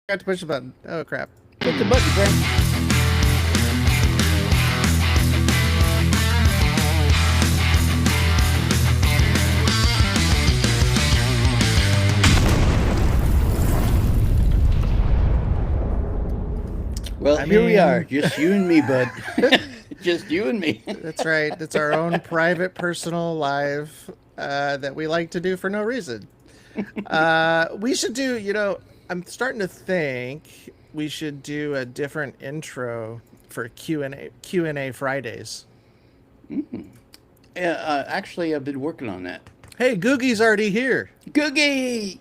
Got to push the button. Oh crap! Hit the button, friend. Well, here we are. Just you and me, bud. Just you and me. That's right. It's our own private, personal live that we like to do for no reason. We should do. I'm starting to think we should do a different intro for Q&A Fridays. Actually, I've been working on that. Hey, Googie's already here. Googie!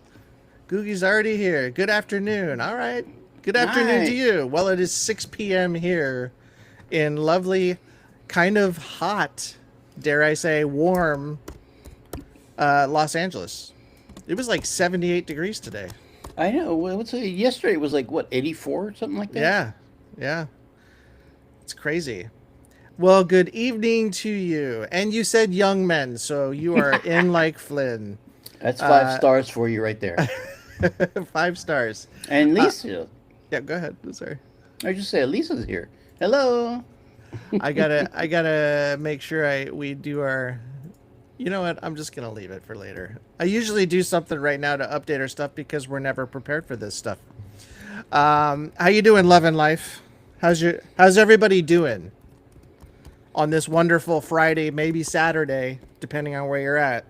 Googie's already here. Good afternoon. All right. Good afternoon to Hi. you. Well, it is 6 p.m. here in lovely, kind of hot, dare I say, warm Los Angeles. It was like 78 degrees today. I know. Well, yesterday it was like, what, 84 or something like that? Yeah. Yeah. It's crazy. Well, good evening to you. And you said young men, so you are in like Flynn. That's 5 stars for you right there. 5 stars. And Lisa. Yeah, go ahead. Sorry. I just said Lisa's here. Hello. I gotta make sure we do our. You know what? I'm just gonna leave it for later. I usually do something right now to update our stuff because we're never prepared for this stuff. How you doing, love and life? How's everybody doing on this wonderful Friday, maybe Saturday, depending on where you're at?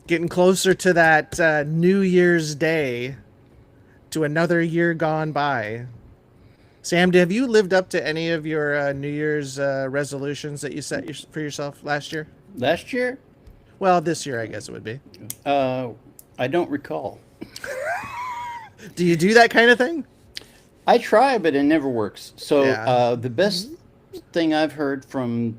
Getting closer to that New Year's Day, to another year gone by. Sam, have you lived up to any of your New Year's resolutions that you set for yourself last year? Last year? Well, this year, I guess it would be. I don't recall. Do you do that kind of thing? I try, but it never works. So Yeah. the best thing I've heard from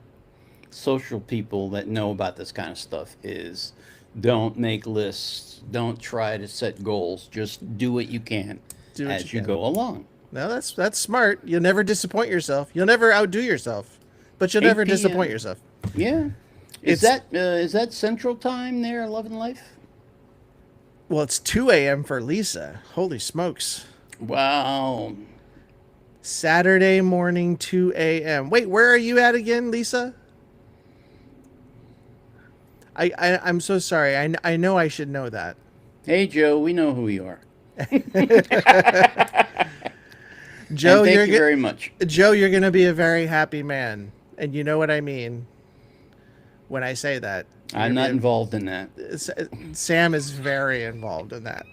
social people that know about this kind of stuff is don't make lists. Don't try to set goals. Just do what you can Do what as you you can. go along. No, that's smart. You'll never disappoint yourself. You'll never outdo yourself, but you'll never 8 p.m. disappoint yourself. Yeah. Is that Central Time there, Love and Life? Well, it's 2 a.m. for Lisa. Holy smokes. Wow. Saturday morning, 2 a.m. Wait, where are you at again, Lisa? I'm so sorry. I know I should know that. Hey, Joe, we know who you are. Joe, And thank you very much. Joe, you're going to be a very happy man. And you know what I mean when I say that. I'm not involved in that. Sam is very involved in that.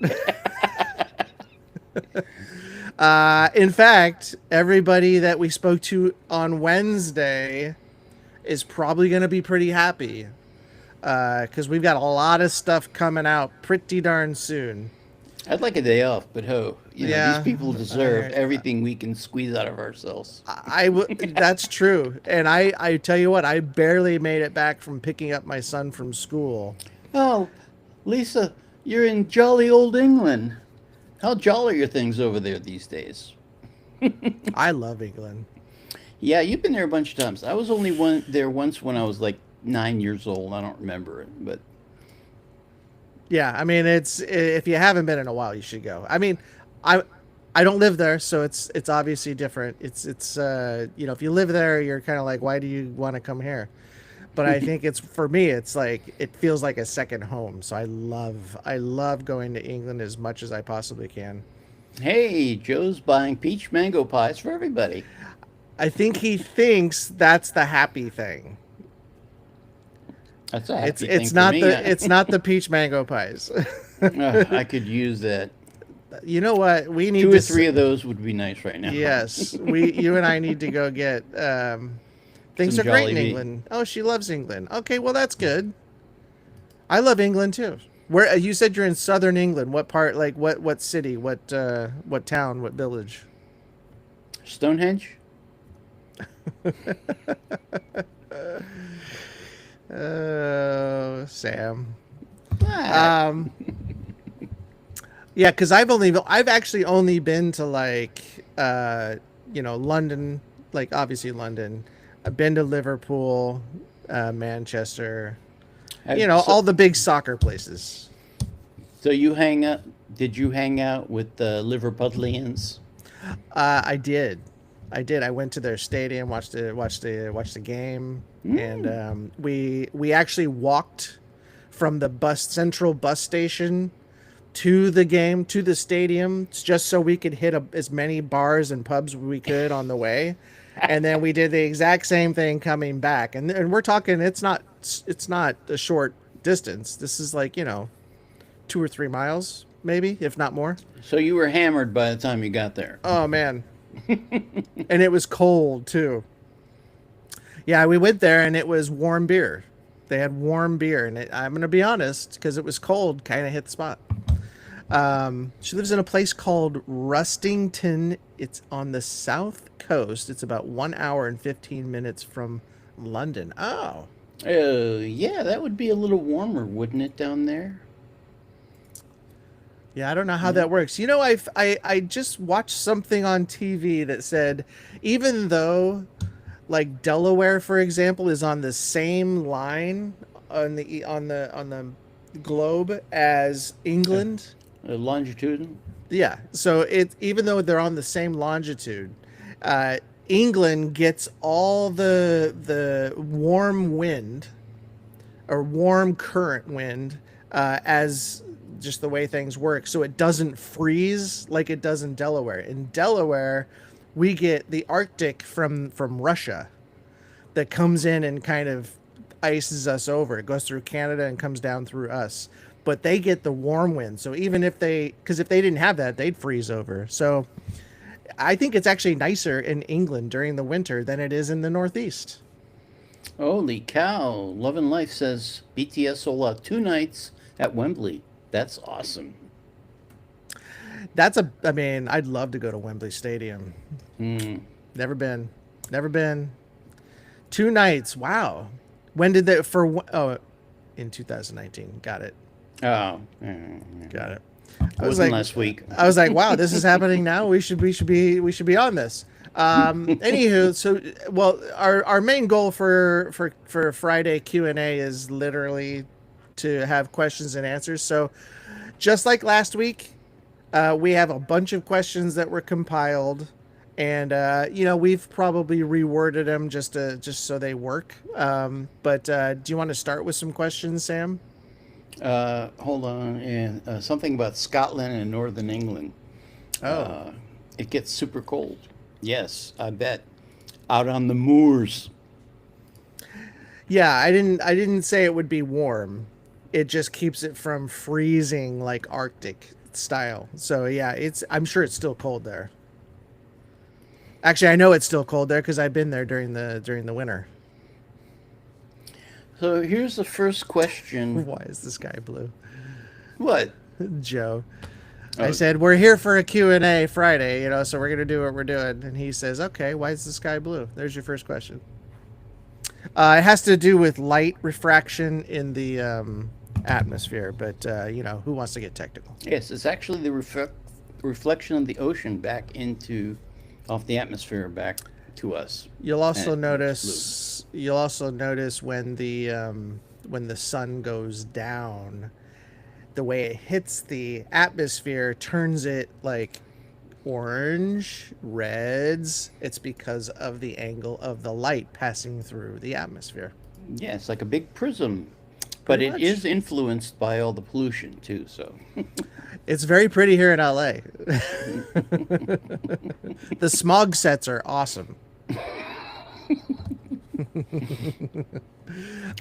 In fact, everybody that we spoke to on Wednesday is probably going to be pretty happy because we've got a lot of stuff coming out pretty darn soon. I'd like a day off, but Yeah. these people deserve Alright. everything we can squeeze out of ourselves. That's true. And I tell you what, I barely made it back from picking up my son from school. Oh, Lisa, you're in jolly old England. How jolly are things over there these days? I love England. Yeah, you've been there a bunch of times. I was only there once when I was like 9 years old. I don't remember it, but Yeah, I mean, it's if you haven't been in a while, you should go. I mean, I don't live there, so it's obviously different. It's if you live there, you're kind of like, why do you want to come here? But I think for me, it's like it feels like a second home. So I love going to England as much as I possibly can. hey, Joe's buying peach mango pies for everybody. I think he thinks that's the happy thing. That's a happy It's thing it's for not me. it's not the peach mango pies. I could use that. You know what? We need 2 to or 3 of those would be nice right now. Yes, you and I need to go get. Things Some are great in Jollibee. England. Oh, she loves England. Okay, well that's good. I love England too. Where you said you're in southern England? What part? Like what city? What town? What village? Stonehenge? Oh, Sam. Ah, Yeah, because I've actually only been to like London, like obviously London. I've been to Liverpool, Manchester, so, all the big soccer places. so you hang out Did you hang out with the Liverpudlians? I did. I went to their stadium, watched the game, and Mm. we actually walked from the bus central bus station to the game to the stadium just so we could hit as many bars and pubs we could on the way, and then we did the exact same thing coming back. And we're talking it's not a short distance. This is like 2 or 3 miles maybe, if not more. So you were hammered by the time you got there. Oh man, and it was cold too. Yeah, we went there and it was warm beer. They had warm beer, and I'm gonna be honest, because it was cold, kind of hit the spot. She lives in a place called Rustington. It's on the south coast. It's about 1 hour and 15 minutes from London. Oh, Yeah, that would be a little warmer, wouldn't it, down there? yeah. I don't know how Yeah. that works. I just watched something on TV that said even though like Delaware, for example, is on the same line on the globe as Uh, England. Longitudinal? Yeah, so it even though they're on the same longitude, uh, England gets all the warm wind or warm current wind as just the way things work. So it doesn't freeze like it does in Delaware. In Delaware, we get the Arctic from Russia that comes in and kind of ices us over. It goes through Canada and comes down through us. But they get the warm wind. So even because if they didn't have that, they'd freeze over. So I think it's actually nicer in England during the winter than it is in the Northeast. Holy cow. Love and Life says BTS sold out 2 nights at Wembley. That's awesome. I mean, I'd love to go to Wembley Stadium. Mm. Never been. Never been. 2 nights. Wow. When did they, oh, in 2019. Got it. Oh, Got it. it I was wasn't like, last week. wow, this is happening now. We should be on this. Anywho, so well, our main goal for Friday Q&A is literally to have questions and answers. So just like last week, we have a bunch of questions that were compiled, and we've probably reworded them just so they work. But do you want to start with some questions, Sam? Hold on. And something about Scotland and Northern England. Oh, Uh, it gets super cold. Yes, I bet. Out on the moors. yeah. I didn't say it would be warm. It just keeps it from freezing like Arctic style. So yeah, I'm sure it's still cold there. Actually, I know it's still cold there because I've been there during the winter. So here's the first question. Why is the sky blue? What? Joe. I Oh, said, we're here for a Q&A Friday, so we're going to do what we're doing. And he says, okay, why is the sky blue? There's your first question. It has to do with light refraction in the atmosphere, but, who wants to get technical? yes, it's actually the reflection of the ocean back into, off the atmosphere back to us. You'll And also it makes blue. notice when the sun goes down, the way it hits the atmosphere turns it like orange, reds. It's because of the angle of the light passing through the atmosphere. Yeah, it's like a big prism. But Pretty it much. is influenced by all the pollution too, so It's very pretty here in LA. The smog sets are awesome.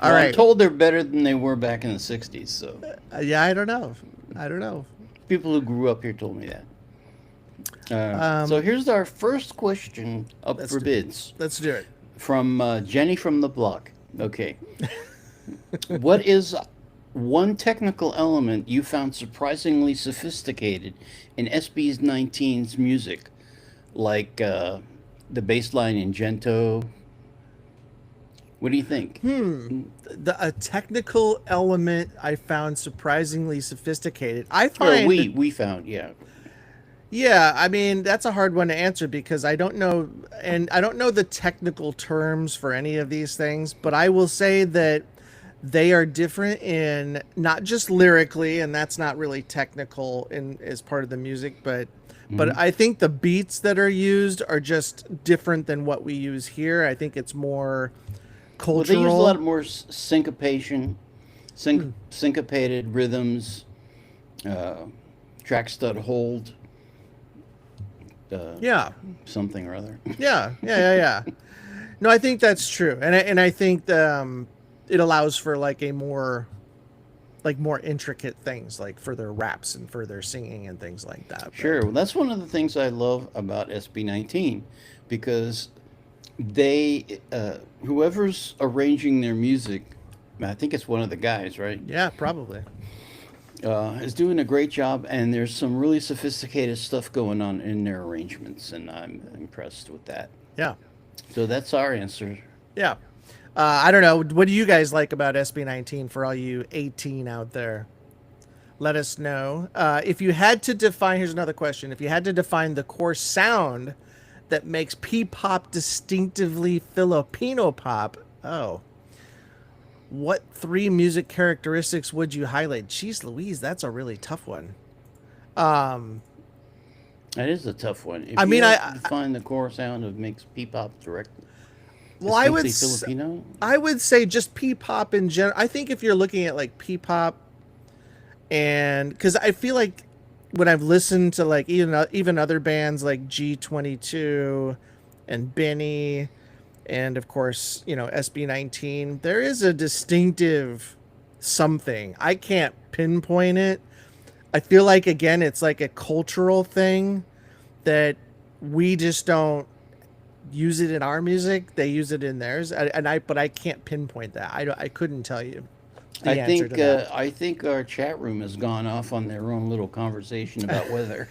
All well, I'm right. told they're better than they were back in the 60s, so Yeah, I don't know. I don't know. people who grew up here told me that. So Um, here's our first question up let's for do, bids let's do it. from Jenny from the block. Okay. What is one technical element you found surprisingly sophisticated in SB's 19's music, like the bass line in Gento? What do you think? A technical element I found surprisingly sophisticated. I Or find, we found, yeah. yeah, I mean, that's a hard one to answer because I don't know, and I don't know the technical terms for any of these things, but I will say that they are different in not just lyrically, and that's not really technical in as part of the music, but Hmm. I think the beats that are used are just different than what we use here. I think it's more Well, they use a lot cultural. of more syncopation, syncopated rhythms, uh, track stud hold, uh, Yeah, something or other. yeah. No, I think that's true, and I think it allows for like a more intricate things, like for their raps and for their singing and things like that. But Sure. Well, that's one of the things I love about SB19 because whoever's arranging their music, I think it's one of the guys, right? yeah, probably. Is doing a great job, and there's some really sophisticated stuff going on in their arrangements, and I'm impressed with that. Yeah, So that's our answer. yeah. I don't know. What do you guys like about SB19 for all you 18 out there? Let us know. If you had to define, here's another question. If you had to define the core sound that makes P-pop distinctively Filipino pop, oh, what three music characteristics would you highlight? Jeez Louise, that's a really tough one. Um, That is a tough one. I If you mean, had to define the core sound of makes P-pop direct, well, distinctly Filipino, I would say just P-pop in general. I think if you're looking at like P-pop, and because I feel like when I've listened to like even other bands like G22 and Bini, and of course SB19, there is a distinctive something. I can't pinpoint it. I feel like again it's like a cultural thing that we just don't use it in our music. They use it in theirs, but I can't pinpoint that. I couldn't tell you I the answer to think that. I think our chat room has gone off on their own little conversation about weather.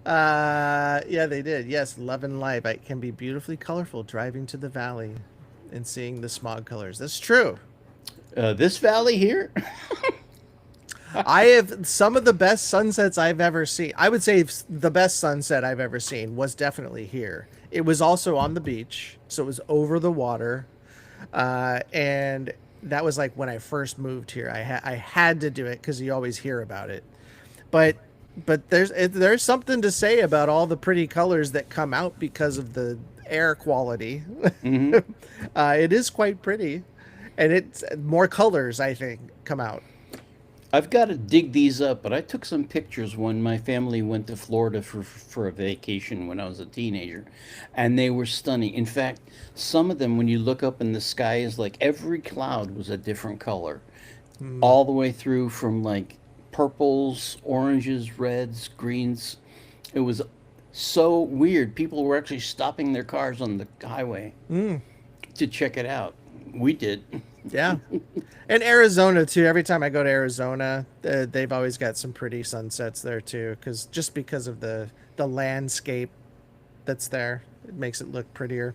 Yeah, they did. Yes, love and life. It can be beautifully colorful driving to the valley and seeing the smog colors. That's true. This valley here, I have some of the best sunsets I've ever seen. I would say the best sunset I've ever seen was definitely here. It was also on the beach, so it was over the water, and that was like when I first moved here. I had to do it because you always hear about it. But there's something to say about all the pretty colors that come out because of the air quality. hmm It is quite pretty, and it's more colors I think come out. I've got to dig these up. But I took some pictures when my family went to Florida for a vacation when I was a teenager, and they were stunning. In fact, some of them, when you look up in the sky, is like every cloud was a different color, Hmm. all the way through from like purples, oranges, reds, greens. It was so weird. People were actually stopping their cars on the highway Mm, to check it out. We did. yeah, and Arizona too. Every time I go to Arizona, they've always got some pretty sunsets there too. Because of the landscape that's there, it makes it look prettier.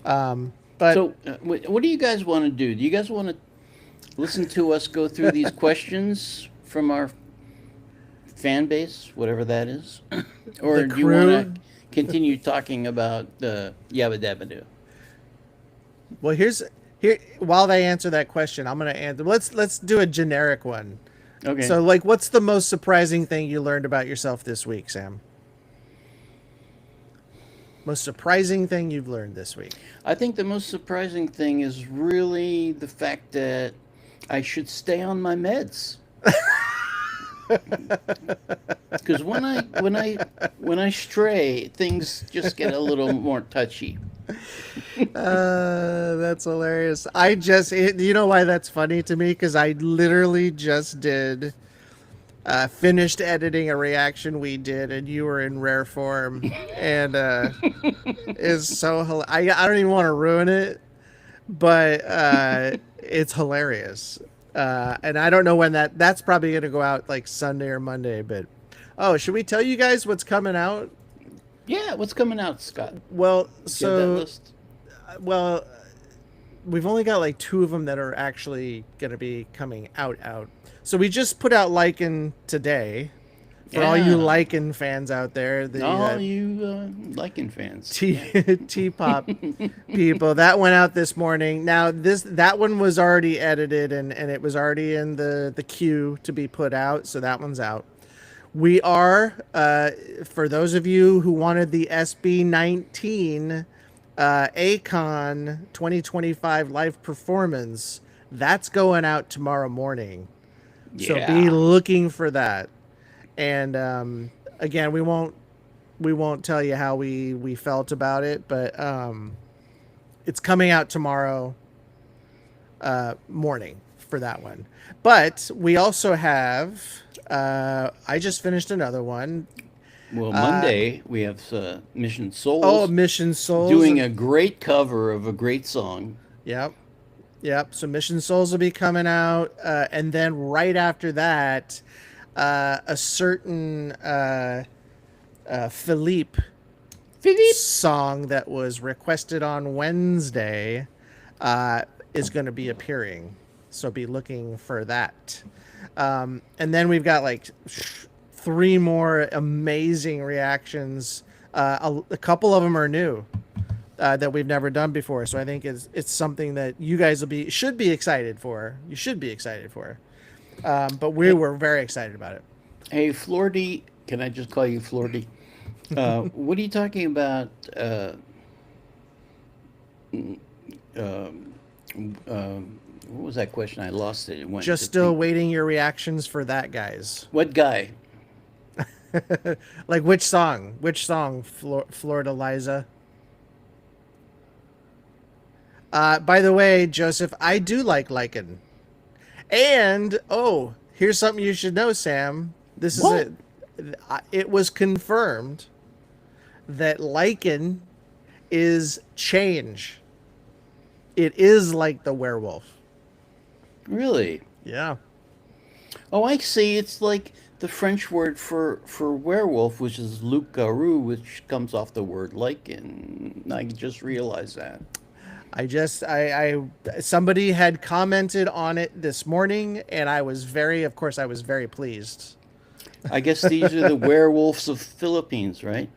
But So, what do you guys want to do? Do you guys want to listen to us go through these questions from our fan base, whatever that is? the Or do you want crew. to continue talking about Yabba Dabba Doo? Well, here while they answer that question, I'm gonna answer. Let's do a generic one. Okay. So, like, what's the most surprising thing you learned about yourself this week, Sam? Most surprising thing you've learned this week? I think the most surprising thing is really the fact that I should stay on my meds. Because when I stray, things just get a little more touchy. That's hilarious. You know why that's funny to me? Because I literally just did, finished editing a reaction we did, and you were in rare form, and it's so I don't even want to ruin it, but it's hilarious. And I don't know when that's probably gonna go out like Sunday or Monday, but oh, should we tell you guys what's coming out? Yeah, what's coming out, Scott? Well, Do you have that so list? well, we've only got like two of them that are actually going to be coming out. So we just put out Lycan today. For all you Yeah. Lycan fans out there, the All you Lycan fans. T-pop people, that went out this morning. Now that one was already edited and it was already in the queue to be put out, so that one's out. We are for those of you who wanted the SB19 Akon 2025 live performance, that's going out tomorrow morning. So be Yeah. looking for that. And again, we won't tell you how we felt about it, but it's coming out tomorrow morning for that one. But we also have I just finished another one. Well, Monday we have Mission Souls. Oh, Mission Souls doing a great cover of a great song. Yep. Yep. So Mission Souls will be coming out, and then right after that, a certain Philippe song that was requested on Wednesday is going to be appearing. So be looking for that. And then we've got like 3 more amazing reactions. A couple of them are new. That we've never done before, so I think it's something that you guys should be excited for. You should be excited for, but we were very excited about it. Hey, Flordy, can I just call you Flordy? What are you talking about? What was that question? I lost it. It went Just to still think. waiting your reactions for that, guys. What guy? Like which song? Which song? Florida Liza. By the way, Joseph, I do like Lycan. And, oh, here's something you should know, Sam. This is What? it. It was confirmed that Lycan is change. It is like the werewolf. Really? Yeah. Oh, I see. It's like the French word for werewolf, which is loup-garou, which comes off the word lichen. I just realized that. I somebody had commented on it this morning, and I was very pleased. I guess these are the werewolves of Philippines, right?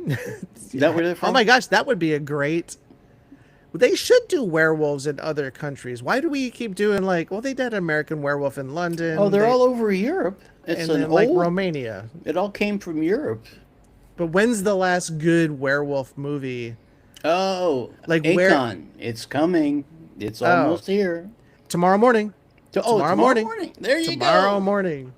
Is that where they're from? Oh my gosh, that would be a great. They should do werewolves in other countries. Why do we keep doing they did American Werewolf in London. Oh, they're all over Europe. It's and an then like old. Romania. It all came from Europe. But when's the last good werewolf movie? Oh, Like Akon. It's coming. It's almost here. Tomorrow morning. Tomorrow morning. There you go. Tomorrow morning.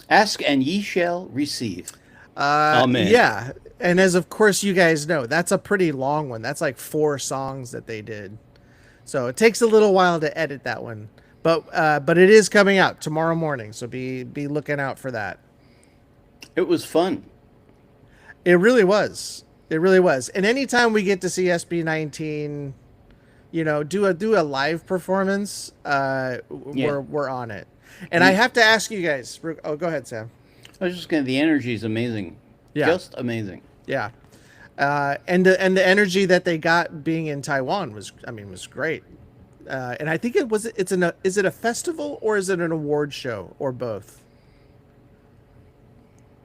Ask and ye shall receive. Amen. Yeah, and as of course you guys know, that's a pretty long one. That's like 4 songs that they did, so it takes a little while to edit that one. But it is coming out tomorrow morning, so be looking out for that. It was fun. It really was. It really was. And anytime we get to see SB19, do a live performance, we're on it. And I have to ask you guys. Oh, go ahead, Sam. I was just going to. The energy is amazing. Yeah. Just amazing. Yeah. And the energy that they got being in Taiwan was great. And I think is it a festival or is it an award show or both?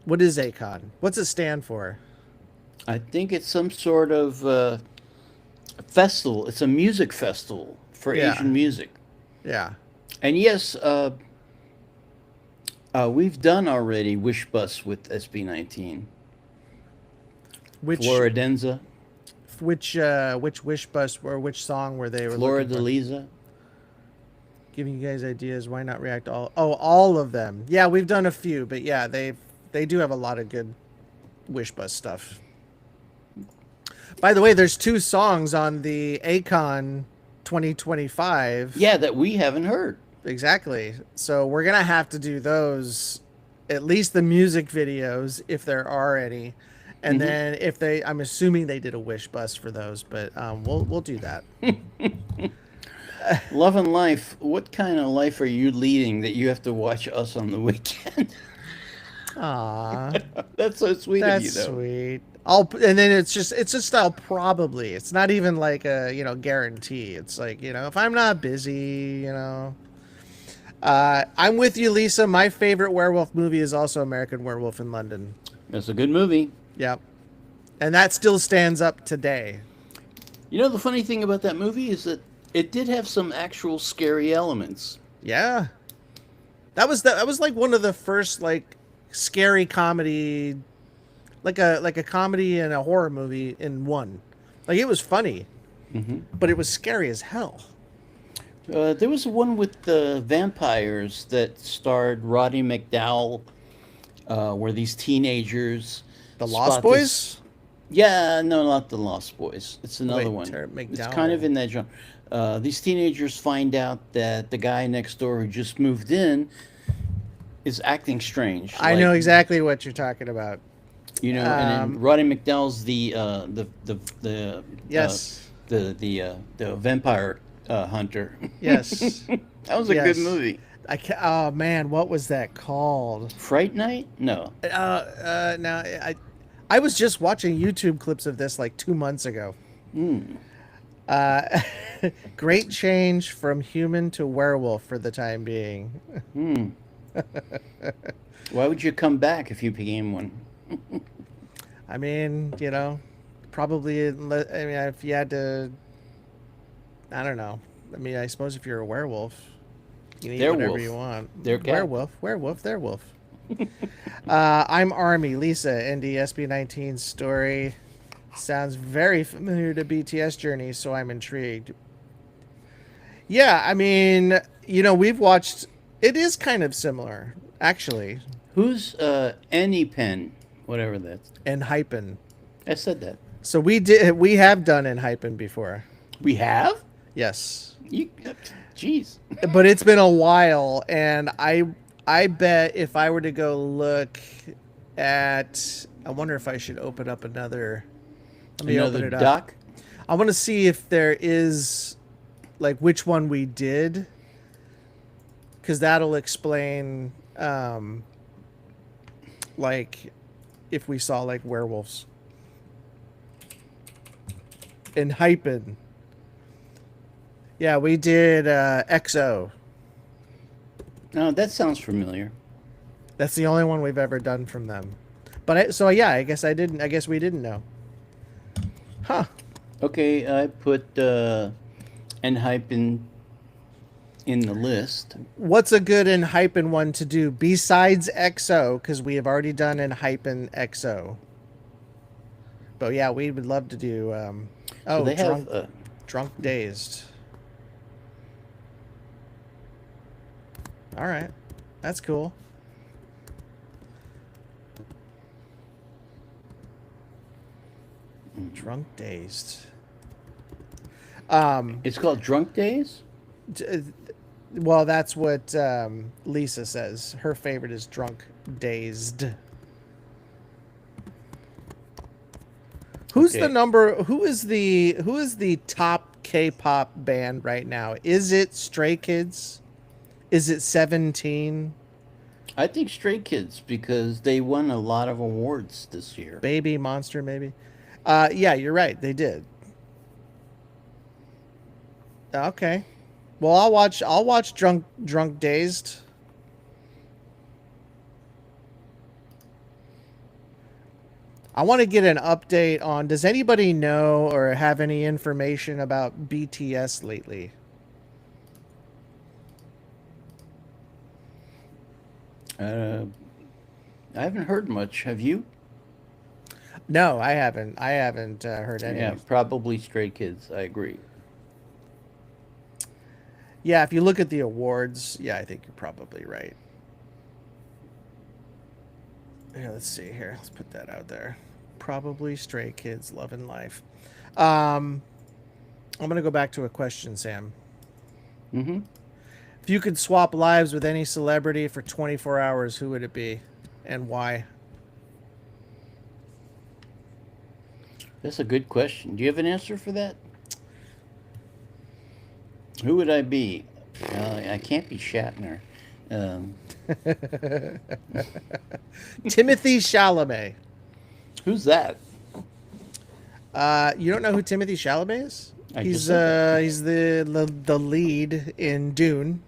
What is Akon? What's it stand for? I think it's some sort of festival. It's a music festival for Asian music. Yeah. And yes, we've done already Wish Bus with SB19. Which Floridenza. Which Wish Bus or which song were they? Florideliza. Giving you guys ideas. Why not react to all? Oh, all of them. Yeah, we've done a few, but yeah, they do have a lot of good Wish Bus stuff. By the way, there's 2 songs on the Akon 2025. Yeah, that we haven't heard. Exactly. So we're gonna have to do those, at least the music videos if there are any, and then if I'm assuming they did a Wish Bus for those, but we'll do that. Love and life. What kind of life are you leading that you have to watch us on the weekend? Aw, That's so sweet of you, that's though. sweet. And then it's just I'll probably. It's not even like a guarantee. It's like if I'm not busy. I'm with you, Lisa. My favorite werewolf movie is also American Werewolf in London. It's a good movie. Yep. And that still stands up today. You know, the funny thing about that movie is that it did have some actual scary elements. Yeah. That was like one of the first like scary comedy, like a comedy and a horror movie in one. Like it was funny, but it was scary as hell. There was one with the vampires that starred Roddy McDowell, where these teenagers The Lost spot this. Boys? Yeah, no, not the Lost Boys. It's another Wait, one. Terry It's McDowell. kind of in that genre. These teenagers find out that the guy next door who just moved in is acting strange. I know exactly what you're talking about. You know, and then Roddy McDowell's the Yes. the vampire hunter. Yes. That was a Yes. good movie. Oh man, what was that called? Fright Night? No. No, I was just watching YouTube clips of this like 2 months ago. Uh, great change from human to werewolf for the time being. Why would you come back if you became one? I mean, you know, probably. I mean, if you had to, I don't know. I mean, I suppose if you're a werewolf, you can eat They're whatever wolf. you want. They're cat. Werewolf, they're wolf. I'm Army. Lisa, NDSB19 story. Sounds very familiar to BTS Journey, so I'm intrigued. Yeah, I mean, you know, we've watched. It is kind of similar, actually. Who's Any Pen? Whatever that's. And Hypen. I said that. So we have done in Hypen before. We have? Yes. You, jeez. But it's been a while, and I bet if I were to go look at, I wonder if I should open up another. Let me open it up. doc? I want to see if there is, like, which one we did, because that'll explain, like, if we saw like werewolves in Hypen. Yeah, we did XO. Oh, that sounds familiar. That's the only one we've ever done from them. But so yeah, I guess we didn't know. Huh. Okay, I put Enhypen in the list. What's a good Enhypen one to do besides XO? Because we have already done Enhypen XO. But yeah, we would love to do. So they Drunk Dazed. All right, that's cool. Drunk Dazed. It's called Drunk Days? Well, that's what Lisa says. Her favorite is Drunk Dazed. Who's the number? Who is the top K-pop band right now? Is it Stray Kids? Is it 17? I think Stray Kids, because they won a lot of awards this year. BabyMonster, maybe. Yeah, you're right. They did. Okay. Well, I'll watch Drunk Dazed. I want to get an update on, does anybody know or have any information about BTS lately? I haven't heard much. Have you? No, I haven't. I haven't heard any. Yeah, probably Stray Kids. I agree. Yeah, if you look at the awards, yeah, I think you're probably right. Yeah, let's see here. Let's put that out there. Probably Stray Kids, Love and Life. I'm going to go back to a question, Sam. Mm-hmm. If you could swap lives with any celebrity for 24 hours, who would it be and why? That's a good question. Do you have an answer for that? Who would I be? I can't be Shatner. Timothy Chalamet. Who's that? You don't know who Timothy Chalamet is? I He's just said he's the lead in Dune.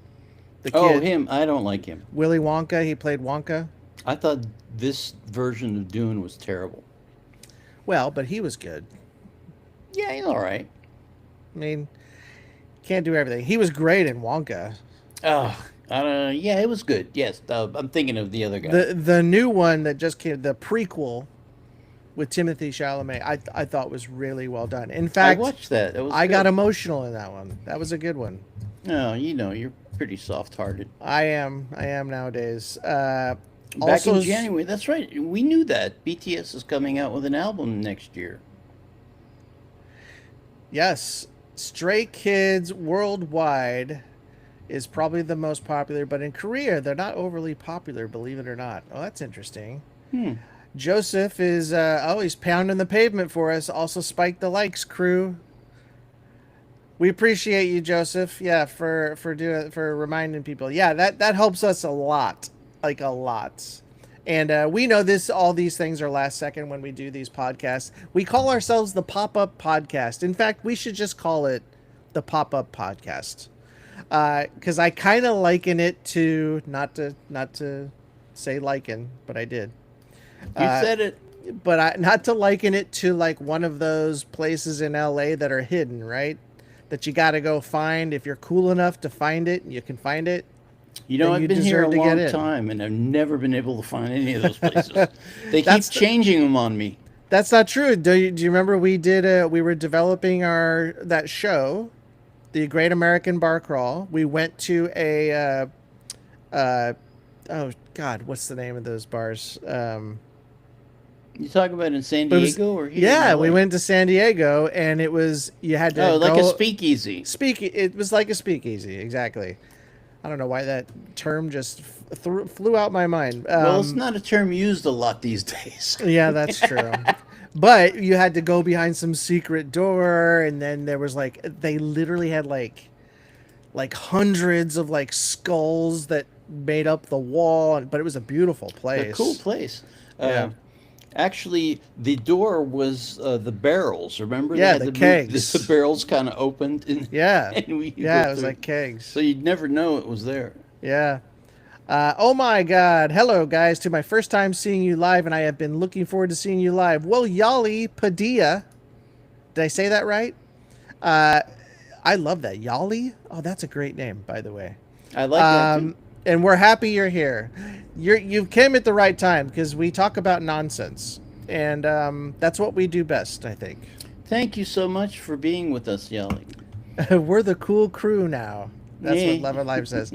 The Oh, kid, him. I don't like him. Willy Wonka. He played Wonka. I thought this version of Dune was terrible. Well, but he was good. Yeah, he's all right. I mean, can't do everything. He was great in Wonka. Oh, yeah, it was good. Yes, I'm thinking of the other guy. The new one that just came, the prequel with Timothy Chalamet, I thought was really well done. In I fact, watched that. It was I good. got emotional in that one. That was a good one. No, you're pretty soft-hearted. I am nowadays. Back Also, in January, that's right. We knew that BTS is coming out with an album next year. yes, Stray Kids worldwide is probably the most popular, but in Korea they're not overly popular, believe it or not. Oh, that's interesting. Hmm. Joseph is he's pounding the pavement for us. Also, spike the likes, crew. We appreciate you, Joseph. Yeah, for reminding people. Yeah, that helps us a lot, like a lot. And we know all these things are last second when we do these podcasts. We call ourselves the Pop-Up Podcast. In fact, we should just call it the Pop-Up Podcast. Because I kind of liken it to, not to say liken, but I did. You said it. But not to liken it to like one of those places in LA that are hidden, right? That you got to go find. If you're cool enough to find it, you can find it. You know, then I've been here a deserve to get long in. time, and I've never been able to find any of those places. They keep That's changing them on me. That's not true. Do you remember we were developing that show, the Great American Bar Crawl. We went to a oh God, what's the name of those bars? You talk about in San It was- Diego or here? yeah, in LA? we went to San Diego, and it was you had to like a go- speakeasy. It was like a speakeasy, exactly. I don't know why that term just flew out my mind. Well, it's not a term used a lot these days. Yeah, that's true. But you had to go behind some secret door, and then there was they literally had like hundreds of like skulls that made up the wall, but it was a beautiful place. A cool place. Yeah. Actually, the door was the barrels. Remember? Yeah, They had the to move- kegs. The barrels kind of opened. And, Yeah, and we yeah, go it was through. like kegs. So you'd never know it was there. Yeah. Oh my God. Hello, guys, to my first time seeing you live, and I have been looking forward to seeing you live. Well, Yali Padilla. Did I say that right? I love that. Yali? Oh, that's a great name, by the way. I like that too. And we're happy you're here. You came at the right time because we talk about nonsense. And that's what we do best, I think. Thank you so much for being with us, Yali. We're the cool crew now. That's Yeah. what Love and Life says.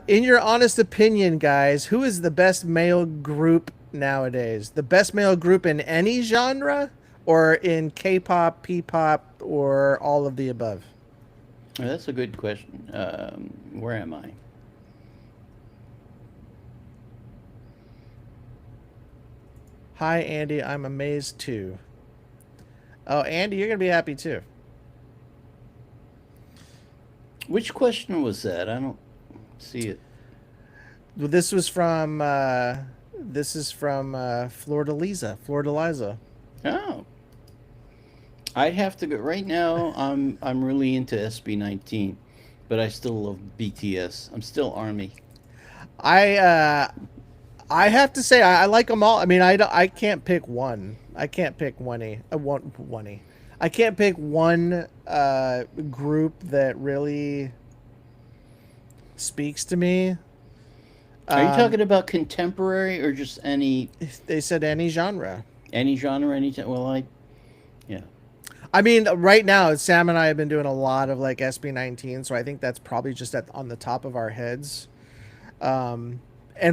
In your honest opinion, guys, who is the best male group nowadays? The best male group in any genre, or in K-pop, P-pop, or all of the above? Oh, that's a good question. Where am I? Hi, Andy. I'm amazed too. Oh, Andy, you're gonna be happy too. Which question was that? I don't see it. Well, this was from Florida Liza. Oh. I'd have to go right now. I'm really into SB19, but I still love BTS. I'm still Army. I have to say I like them all. I mean, I can't pick one. I can't pick one. I can't pick one group that really speaks to me. Are you talking about contemporary or just any They said any genre. genre, any time? Well, yeah. I mean, right now, Sam and I have been doing a lot of like SB19, so I think that's probably just on the top of our heads. And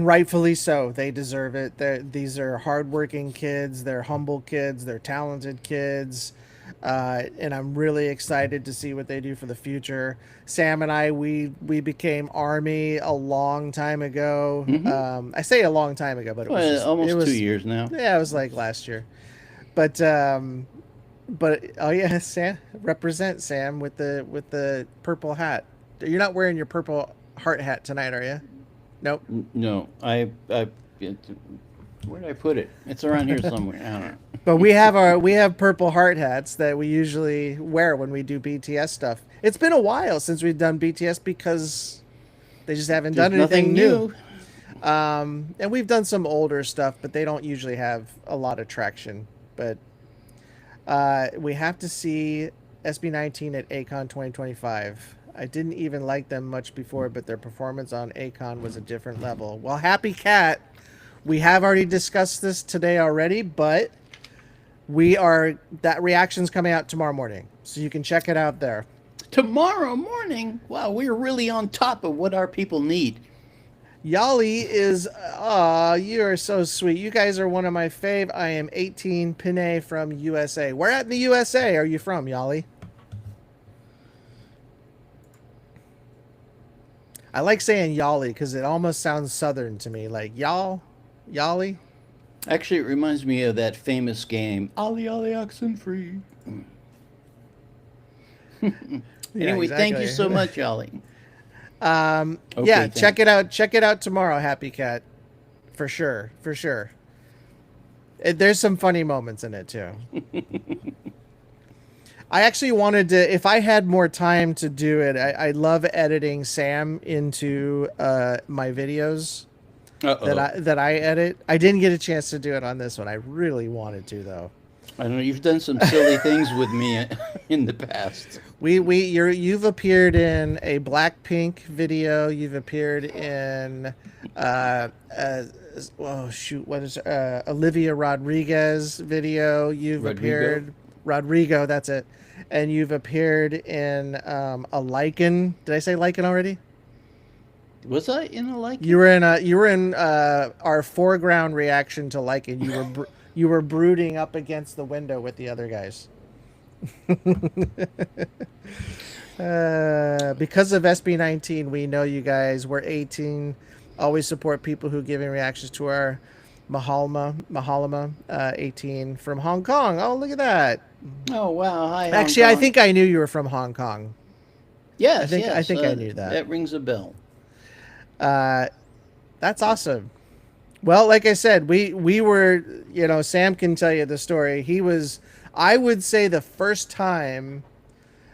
rightfully so. They deserve it. These are hardworking kids. They're humble kids. They're talented kids. And I'm really excited to see what they do for the future. Sam and I, we became Army a long time ago. Mm-hmm. I say a long time ago, but it was just, almost it was, 2 years now. Yeah, it was like last year. But oh yeah, Sam, represent Sam with the purple hat. You're not wearing your purple heart hat tonight, are you? Nope. No, where did I put it? It's around here somewhere. I don't know. But we have purple heart hats that we usually wear when we do BTS stuff. It's been a while since we've done BTS because They just haven't There's done anything nothing new. new. And we've done some older stuff, but they don't usually have a lot of traction. But we have to see SB19 at Acon 2025. I didn't even like them much before, but their performance on Acon was a different level. Well, Happy Cat, we have already discussed this today already, but that reaction's coming out tomorrow morning, so you can check it out there. Tomorrow morning? Wow, we're really on top of what our people need. Yali is, you are so sweet. You guys are one of my fave. I am 18, Pinay from USA. Where at in the USA are you from, Yali? I like saying Yali because it almost sounds southern to me, like Yali. Actually, it reminds me of that famous game, Ollie Ollie Oxen Free. Anyway, thank you so much, Ollie. Yeah, check it out. Check it out tomorrow, Happy Cat. For sure. For sure. There's some funny moments in it, too. I actually wanted to, if I had more time to do it, I love editing Sam into my videos that I edit. I didn't get a chance to do it on this one. I really wanted to, though. I know you've done some silly things with me in the past. You've appeared in a BlackPink video. You've appeared in Olivia Rodriguez video. You've appeared Rodrigo. That's it. And you've appeared in a Lycan. Did I say Lycan already? Was I in a Lycan? You were in our foreground reaction to Lycan. You were brooding up against the window with the other guys. Because of SB19, we know you guys. We're 18. Always support people who giving reactions to our Mahalama 18 from Hong Kong. Oh, look at that. Oh, wow. Hi, Actually, Hong I Kong. think I knew you were from Hong Kong. Yes, I think I knew that. That rings a bell. That's awesome. Well, like I said, we were, Sam can tell you the story. He was, I would say, the first time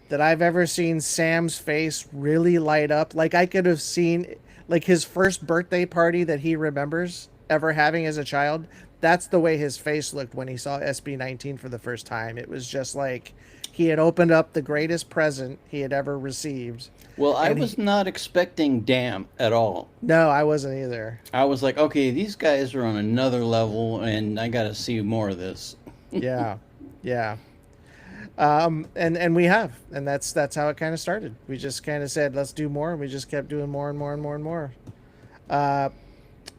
that I've ever seen Sam's face really light up. Like I could have seen, like his first birthday party that he remembers ever having as a child. That's the way his face looked when he saw SB19 for the first time. It was just like he had opened up the greatest present he had ever received. Well, I was not expecting Damn at all. No, I wasn't either. I was like, okay, these guys are on another level, and I got to see more of this. Yeah, yeah. And we have, and that's how it kind of started. We just kind of said, let's do more, and we just kept doing more and more and more and more.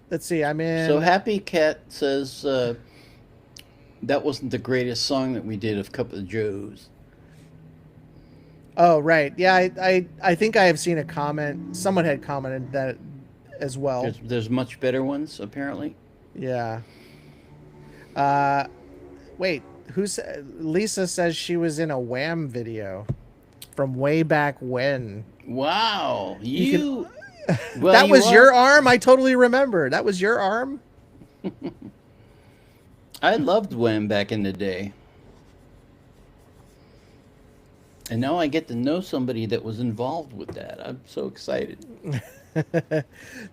Let's see, I'm in. So Happy Cat says that wasn't the greatest song that we did of Cup of Joe's. Oh, right. Yeah, I think I have seen a comment. Someone had commented that as well. There's much better ones, apparently. Yeah. Wait, Lisa says she was in a Wham video from way back when. Wow. Well, that was your arm? I totally remember. That was your arm? I loved Wham back in the day. And now I get to know somebody that was involved with that. I'm so excited. Do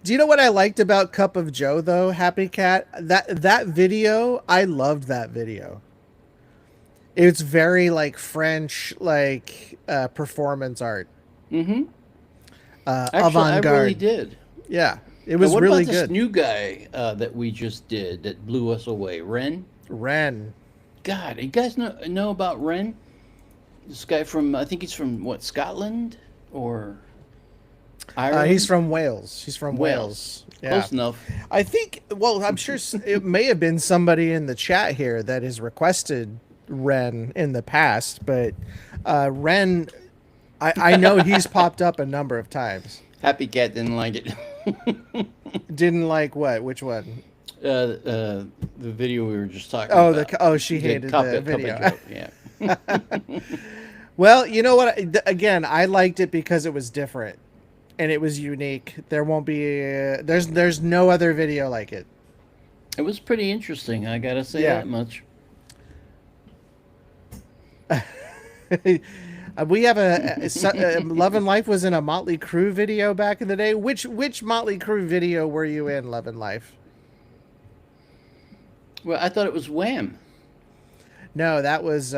you know what I liked about Cup of Joe, though, Happy Cat? That video, I loved that video. It's very, like, French, like, performance art. Mm-hmm. Avant-garde. Actually, I really did. Yeah, it was what really about good. This new guy that we just did that blew us away? Ren? God, you guys know about Ren? This guy from, I think he's from, what, Scotland? Or Ireland? He's from Wales. He's from Wales. Yeah. Close enough. I think, well, I'm sure it may have been somebody in the chat here that has requested Ren in the past, but Ren, I know he's popped up a number of times. Happy Cat didn't like it. Didn't like what? Which one? The video we were just talking about. She hated the video. Yeah. Well, you know what? Again, I liked it because it was different and it was unique. There won't be there's no other video like it. It was pretty interesting. I gotta say that much. We have Love and Life was in a Motley Crue video back in the day. Which Motley Crue video were you in, Love and Life? Well, I thought it was Wham. No, that was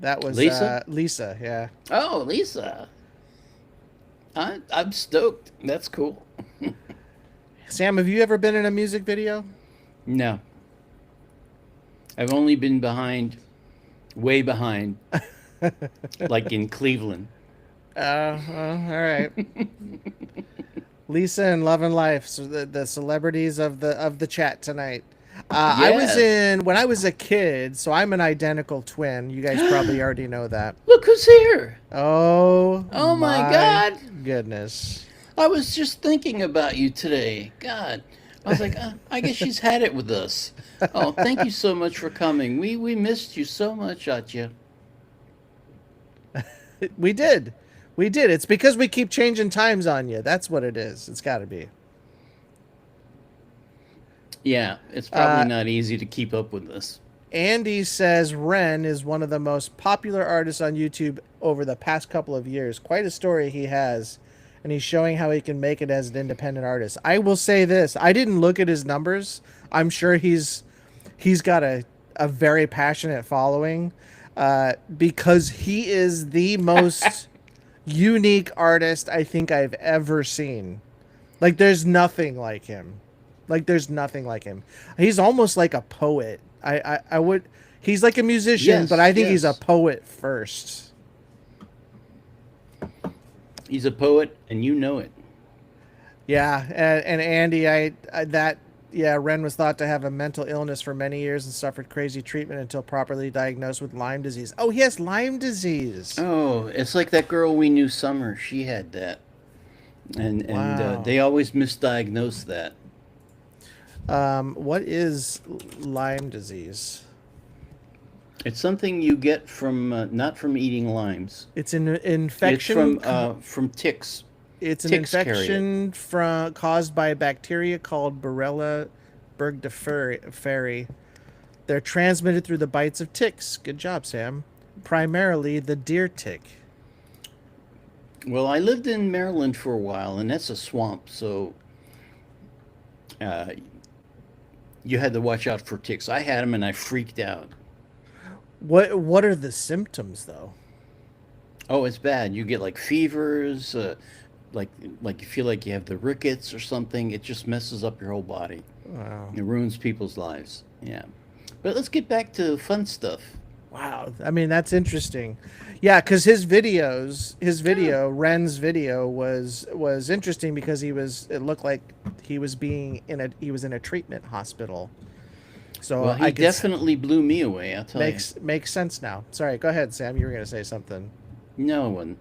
Lisa? Lisa. Yeah. Oh, Lisa. I'm stoked. That's cool. Sam, have you ever been in a music video? No. I've only been way behind, like in Cleveland. All right. Lisa and Love and Life, so the celebrities of the chat tonight. I was in when I was a kid, so I'm an identical twin. You guys probably already know that. Look who's here. Oh my God. Goodness. I was just thinking about you today. God. I was like, I guess she's had it with us. Oh, thank you so much for coming. We missed you so much, Atya. We did. It's because we keep changing times on you. That's what it is. It's got to be. Yeah, it's probably not easy to keep up with this. Andy says Ren is one of the most popular artists on YouTube over the past couple of years. Quite a story he has, and he's showing how he can make it as an independent artist. I will say this. I didn't look at his numbers. I'm sure he's got a very passionate following because he is the most unique artist I think I've ever seen. Like, there's nothing like him. He's almost like a poet. He's like a musician, but I think he's a poet first. He's a poet, and you know it. Yeah, and Andy, Ren was thought to have a mental illness for many years and suffered crazy treatment until properly diagnosed with Lyme disease. Oh, he has Lyme disease. Oh, it's like that girl we knew, Summer. She had that, and they always misdiagnose that. What is Lyme disease? It's something you get from not from eating limes. It's an infection. It's from ticks. It's an infection caused by a bacteria called Borrelia burgdorferi. They're transmitted through the bites of ticks. Good job, Sam. Primarily the deer tick. Well, I lived in Maryland for a while, and that's a swamp, so you had to watch out for ticks. I had them, and I freaked out. What are the symptoms, though? Oh, it's bad. You get like fevers, like you feel like you have the rickets or something. It just messes up your whole body. Wow. It ruins people's lives. Yeah. But let's get back to fun stuff. Wow. I mean, that's interesting. Yeah, because Ren's video was interesting because it looked like he was in a treatment hospital. So well, he definitely blew me away, I'll tell you. Makes sense now. Sorry, go ahead, Sam. You were going to say something. No one.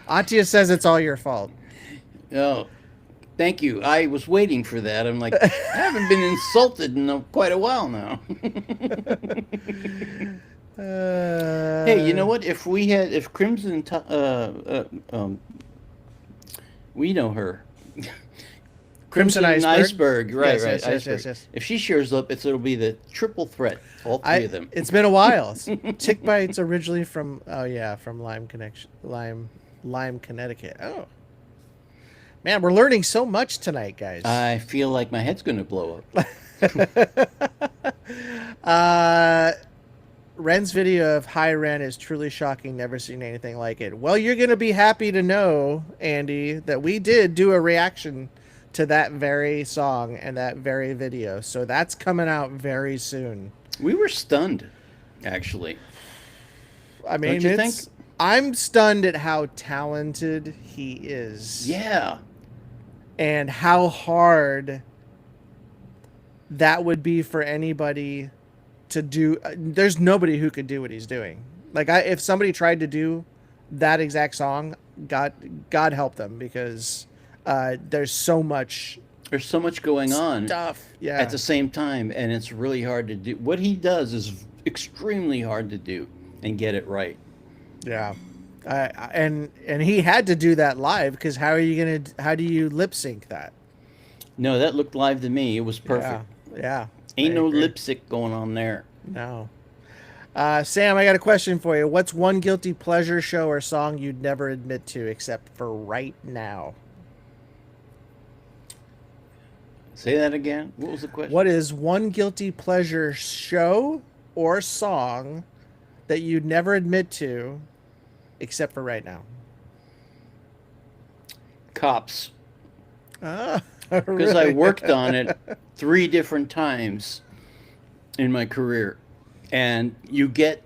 Atya says it's all your fault. Oh, thank you. I was waiting for that. I'm like, I haven't been insulted in quite a while now. Hey, you know what? If Crimson, we know her. Crimson Iceberg, right. Yes. If she shows up, it'll be the triple threat, all three of them. It's been a while. Tick bites originally from Lyme, Connecticut. Oh, man, we're learning so much tonight, guys. I feel like my head's going to blow up. Ren's video of Hi Ren is truly shocking. Never seen anything like it. Well, you're going to be happy to know, Andy, that we did do a reaction to that very song and that very video. So that's coming out very soon. We were stunned, actually. I mean, don't you think? I'm stunned at how talented he is. Yeah. And how hard that would be for anybody to do. There's nobody who could do what he's doing. Like, if somebody tried to do that exact song, God help them, because there's so much going on at the same time, and it's really hard to do. What he does is extremely hard to do and get it right. Yeah. And he had to do that live, because how do you lip sync that? No, that looked live to me. It was perfect. Yeah. Ain't no lip sync going on there. No. Sam, I got a question for you. What's one guilty pleasure show or song you'd never admit to except for right now? Say that again. What was the question? What is one guilty pleasure show or song that you'd never admit to except for right now? Cops. Ah, Because I really? worked on it 3 different times in my career. And you get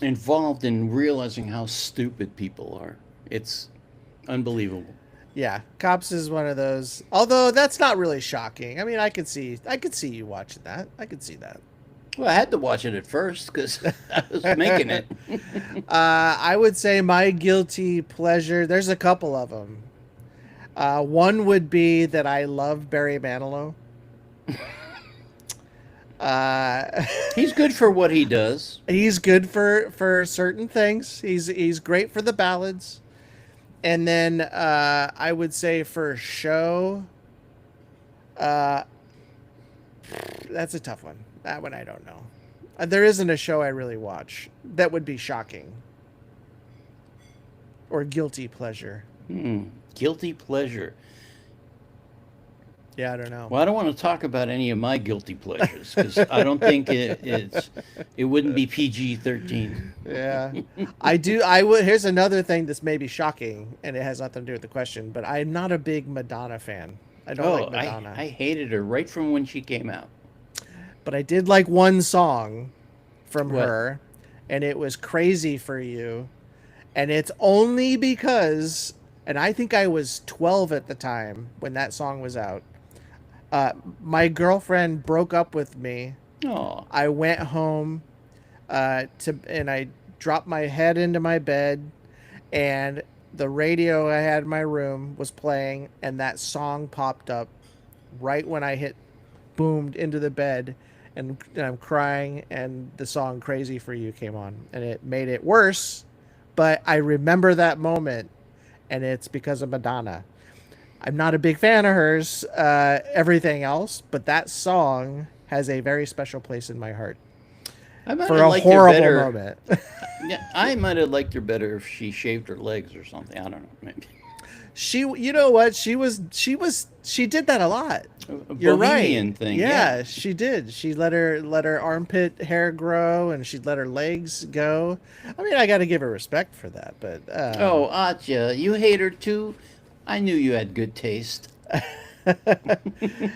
involved in realizing how stupid people are. It's unbelievable. Yeah, Cops is one of those. Although that's not really shocking. I mean, I could see you watching that. I could see that. Well, I had to watch it at first because I was making it. I would say my guilty pleasure. There's a couple of them. One would be that I love Barry Manilow. He's good for what he does. He's good for certain things. He's great for the ballads. And then I would say for show, uh, that's a tough one. That one I don't know. There isn't a show I really watch that would be shocking or guilty pleasure. Guilty pleasure. Yeah, I don't know. Well, I don't want to talk about any of my guilty pleasures because I don't think it wouldn't be PG-13. Yeah, I do. I would. Here's another thing that's maybe shocking, and it has nothing to do with the question. But I'm not a big Madonna fan. I don't like Madonna. I hated her right from when she came out. But I did like one song from What? her, and it was "Crazy for You," and it's only because, and I think I was 12 at the time when that song was out. My girlfriend broke up with me. Oh, I went home and I dropped my head into my bed, and the radio I had in my room was playing, and that song popped up right when I hit boomed into the bed, and I'm crying, and the song "Crazy for You" came on, and it made it worse. But I remember that moment, and it's because of Madonna. I'm not a big fan of hers, everything else, but that song has a very special place in my heart I might for have a liked her horrible better. moment. Yeah, I might have liked her better if she shaved her legs or something. I don't know. Maybe. You know what? She did that a lot. You're Bohemian right. thing. Yeah, she did. She let her armpit hair grow, and she let her legs go. I mean, I got to give her respect for that. But Oh, Atya, you hate her too? I knew you had good taste.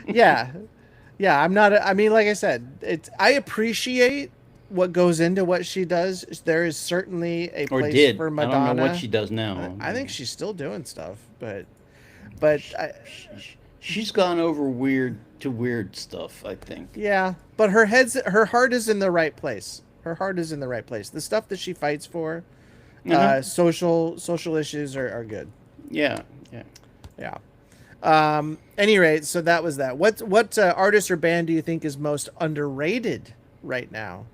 yeah, yeah. I mean, like I said, I appreciate what goes into what she does. There is certainly a Or place did. for I Madonna. don't know what she does now. I think she's still doing stuff, but She's gone over weird stuff, I think. yeah. But her heart is in the right place. Her heart is in the right place. The stuff that she fights for, social issues are good. Yeah, yeah. Yeah. Any rate, so that was that. What artist or band do you think is most underrated right now?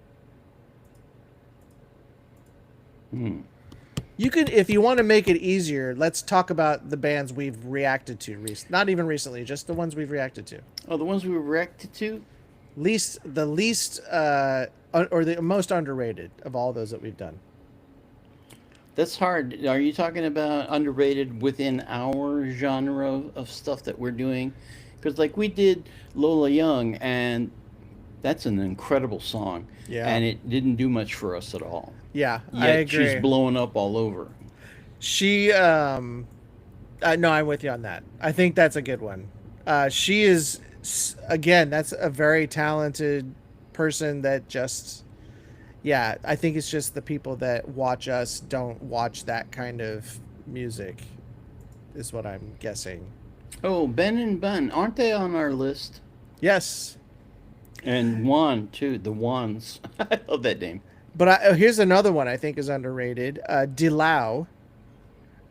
You could, if you want to make it easier, let's talk about the bands we've reacted to. Not even recently, just the ones we've reacted to. Oh, the ones we reacted to? The least, or the most underrated of all those that we've done. That's hard. Are you talking about underrated within our genre of stuff that we're doing? Because, like, we did Lola Young, and that's an incredible song. Yeah. And it didn't do much for us at all. Yeah, Yet I agree. she's blowing up all over. She, no, I'm with you on that. I think that's a good one. She is, again, that's a very talented person that just, yeah, I think it's just the people that watch us don't watch that kind of music, is what I'm guessing. Oh, Ben and Bun, aren't they on our list? Yes. And Juan, too. The Juans. I love that name. But here's another one I think is underrated. Dilau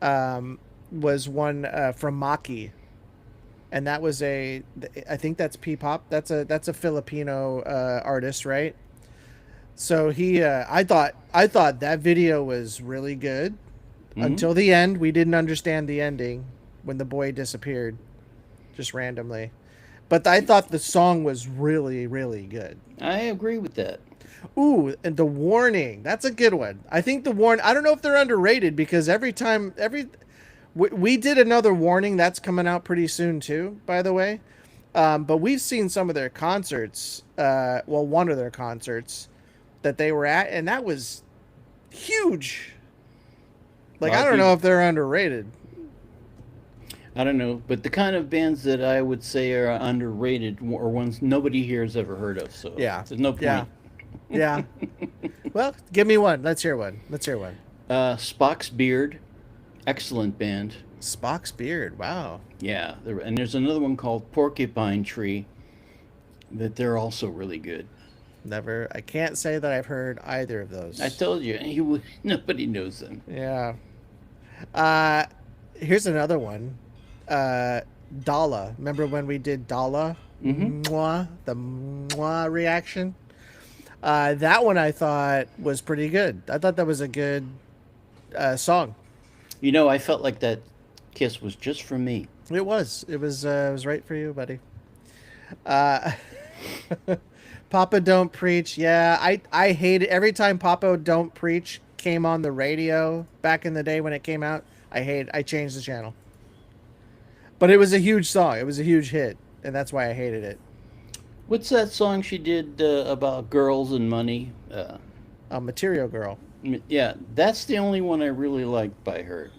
was one from Maki. And that was I think that's P-pop. That's a Filipino artist, right? So I thought that video was really good until the end. We didn't understand the ending when the boy disappeared just randomly. But I thought the song was really, really good. I agree with that. Ooh, and The Warning. That's a good one. I think The Warning. I don't know if they're underrated because we did another Warning that's coming out pretty soon too, by the way. But we've seen some of their concerts. Well, one of their concerts that they were at, and that was huge. Like, I don't know if they're underrated. I don't know, but the kind of bands that I would say are underrated are ones nobody here has ever heard of. So Yeah, there's no point. Yeah. Well, give me one. Let's hear one. Spock's Beard, excellent band. Spock's Beard. Wow. Yeah, and there's another one called Porcupine Tree that they're also really good. Never. I can't say that I've heard either of those. I told you, nobody knows them. Yeah. Here's another one. Dala. Remember when we did Dala? Mm-hmm. Mwah, the mwah reaction? That one I thought was pretty good. I thought that was a good song. You know, I felt like that kiss was just for me. It was. It was right for you, buddy. Papa Don't Preach. Yeah, I hate it. Every time Papa Don't Preach came on the radio back in the day when it came out, I changed the channel. But it was a huge song. It was a huge hit, and that's why I hated it. What's that song she did about girls and money? Material Girl. Yeah, that's the only one I really liked by her.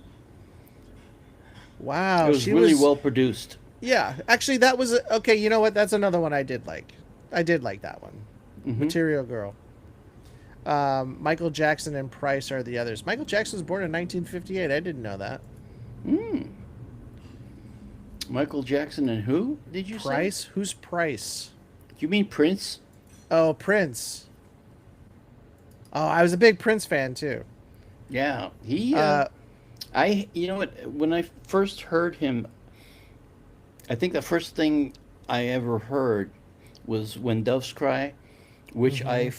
Wow, it was really well produced. Yeah, actually, that was okay. You know what? That's another one I did like. I did like that one. Mm-hmm. Material Girl. Michael Jackson and Price are the others. Michael Jackson was born in 1958. I didn't know that. Michael Jackson and who did you say? Price? Who's Price? You mean Prince? Oh, Prince. Oh, I was a big Prince fan too. Yeah, you know what? When I first heard him, I think the first thing I ever heard was When Doves Cry, which I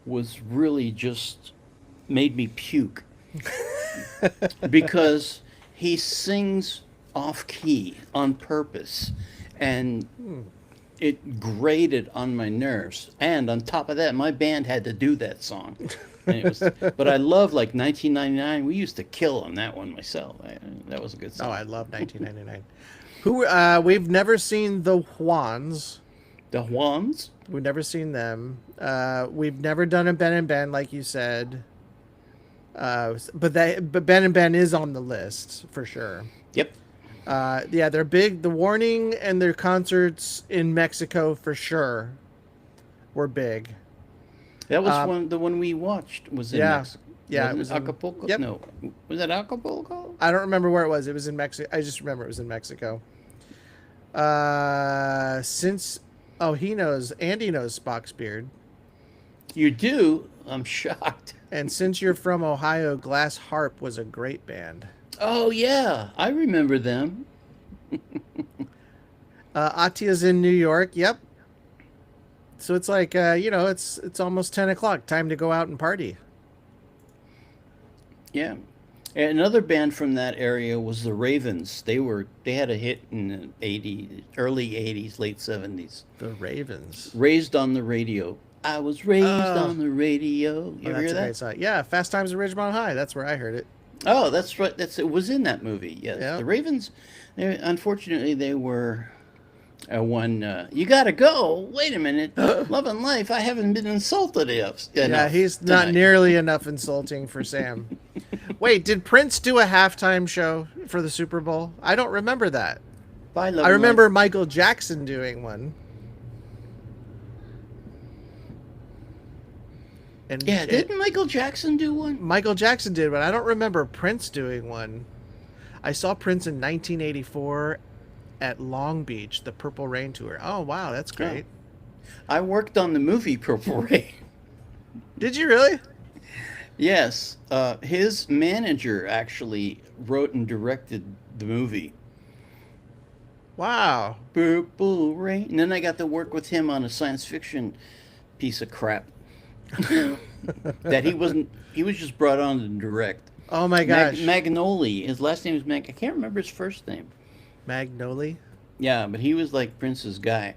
was really just made me puke because he sings off key on purpose, and it grated on my nerves. And on top of that, my band had to do that song. And it was, but I love like 1999. We used to kill on that one myself. That was a good song. Oh, I love 1999. We've never seen the Juans. The Juans? We've never seen them. We've never done a Ben and Ben, like you said. But Ben and Ben is on the list for sure. Yep. Yeah, they're big. The Warning and their concerts in Mexico for sure were big. That was the one we watched. Was in Mexico. Yeah, it was Acapulco. Yep. No, was it Acapulco? I don't remember where it was. It was in Mexico. I just remember it was in Mexico. He knows. Andy knows Spock's Beard. You do? I'm shocked. And since you're from Ohio, Glass Harp was a great band. Oh yeah, I remember them. Atia's in New York. Yep. So it's like it's almost 10 o'clock. Time to go out and party. Yeah. And another band from that area was the Ravens. They had a hit in the early 80s, late 70s. The Ravens. Raised on the Radio. I was raised on the radio. You ever hear that? Great. Yeah, Fast Times at Ridgemont High. That's where I heard it. Oh, that's right. It was in that movie. Yes. Yeah. The Ravens, unfortunately, they were one. You gotta go. Wait a minute. Love and Life. I haven't been insulted enough. Yeah, he's not nearly enough insulting for Sam. Wait, did Prince do a halftime show for the Super Bowl? I don't remember that. I remember Michael Jackson doing one. And didn't Michael Jackson do one? Michael Jackson did, but I don't remember Prince doing one. I saw Prince in 1984 at Long Beach, the Purple Rain tour. Oh, wow, that's great. I worked on the movie Purple Rain. Did you really? Yes. His manager actually wrote and directed the movie. Wow. Purple Rain. And then I got to work with him on a science fiction piece of crap. That he was just brought on to direct. Oh my gosh. Magnoli. His last name is I can't remember his first name. Magnoli? Yeah, but he was like Prince's guy.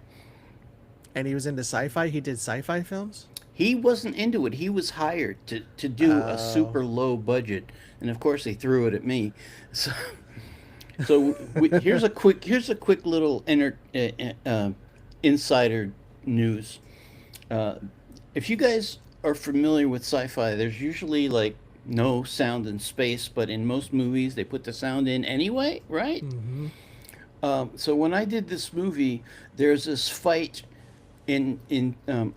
And he was into sci-fi? He did sci-fi films? He wasn't into it. He was hired to do a Oh. super low budget, and of course they threw it at me. So, here's a quick little insider news. Uh, if you guys are familiar with sci-fi, there's usually like no sound in space, but in most movies they put the sound in anyway, right? Mm-hmm. So when I did this movie, there's this fight in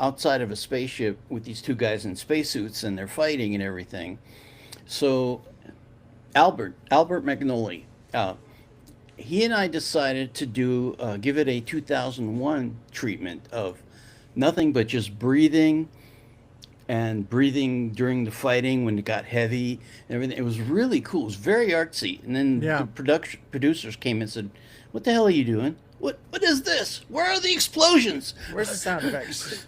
outside of a spaceship with these two guys in spacesuits, and they're fighting and everything. So Albert Magnoli, uh, he and I decided to give it a 2001 treatment of nothing but just breathing and breathing during the fighting when it got heavy and everything. It was really cool. It was very artsy. And then the Yeah. production producers came and said, "What the hell are you doing? What is this? Where are the explosions?" Where's the sound effects?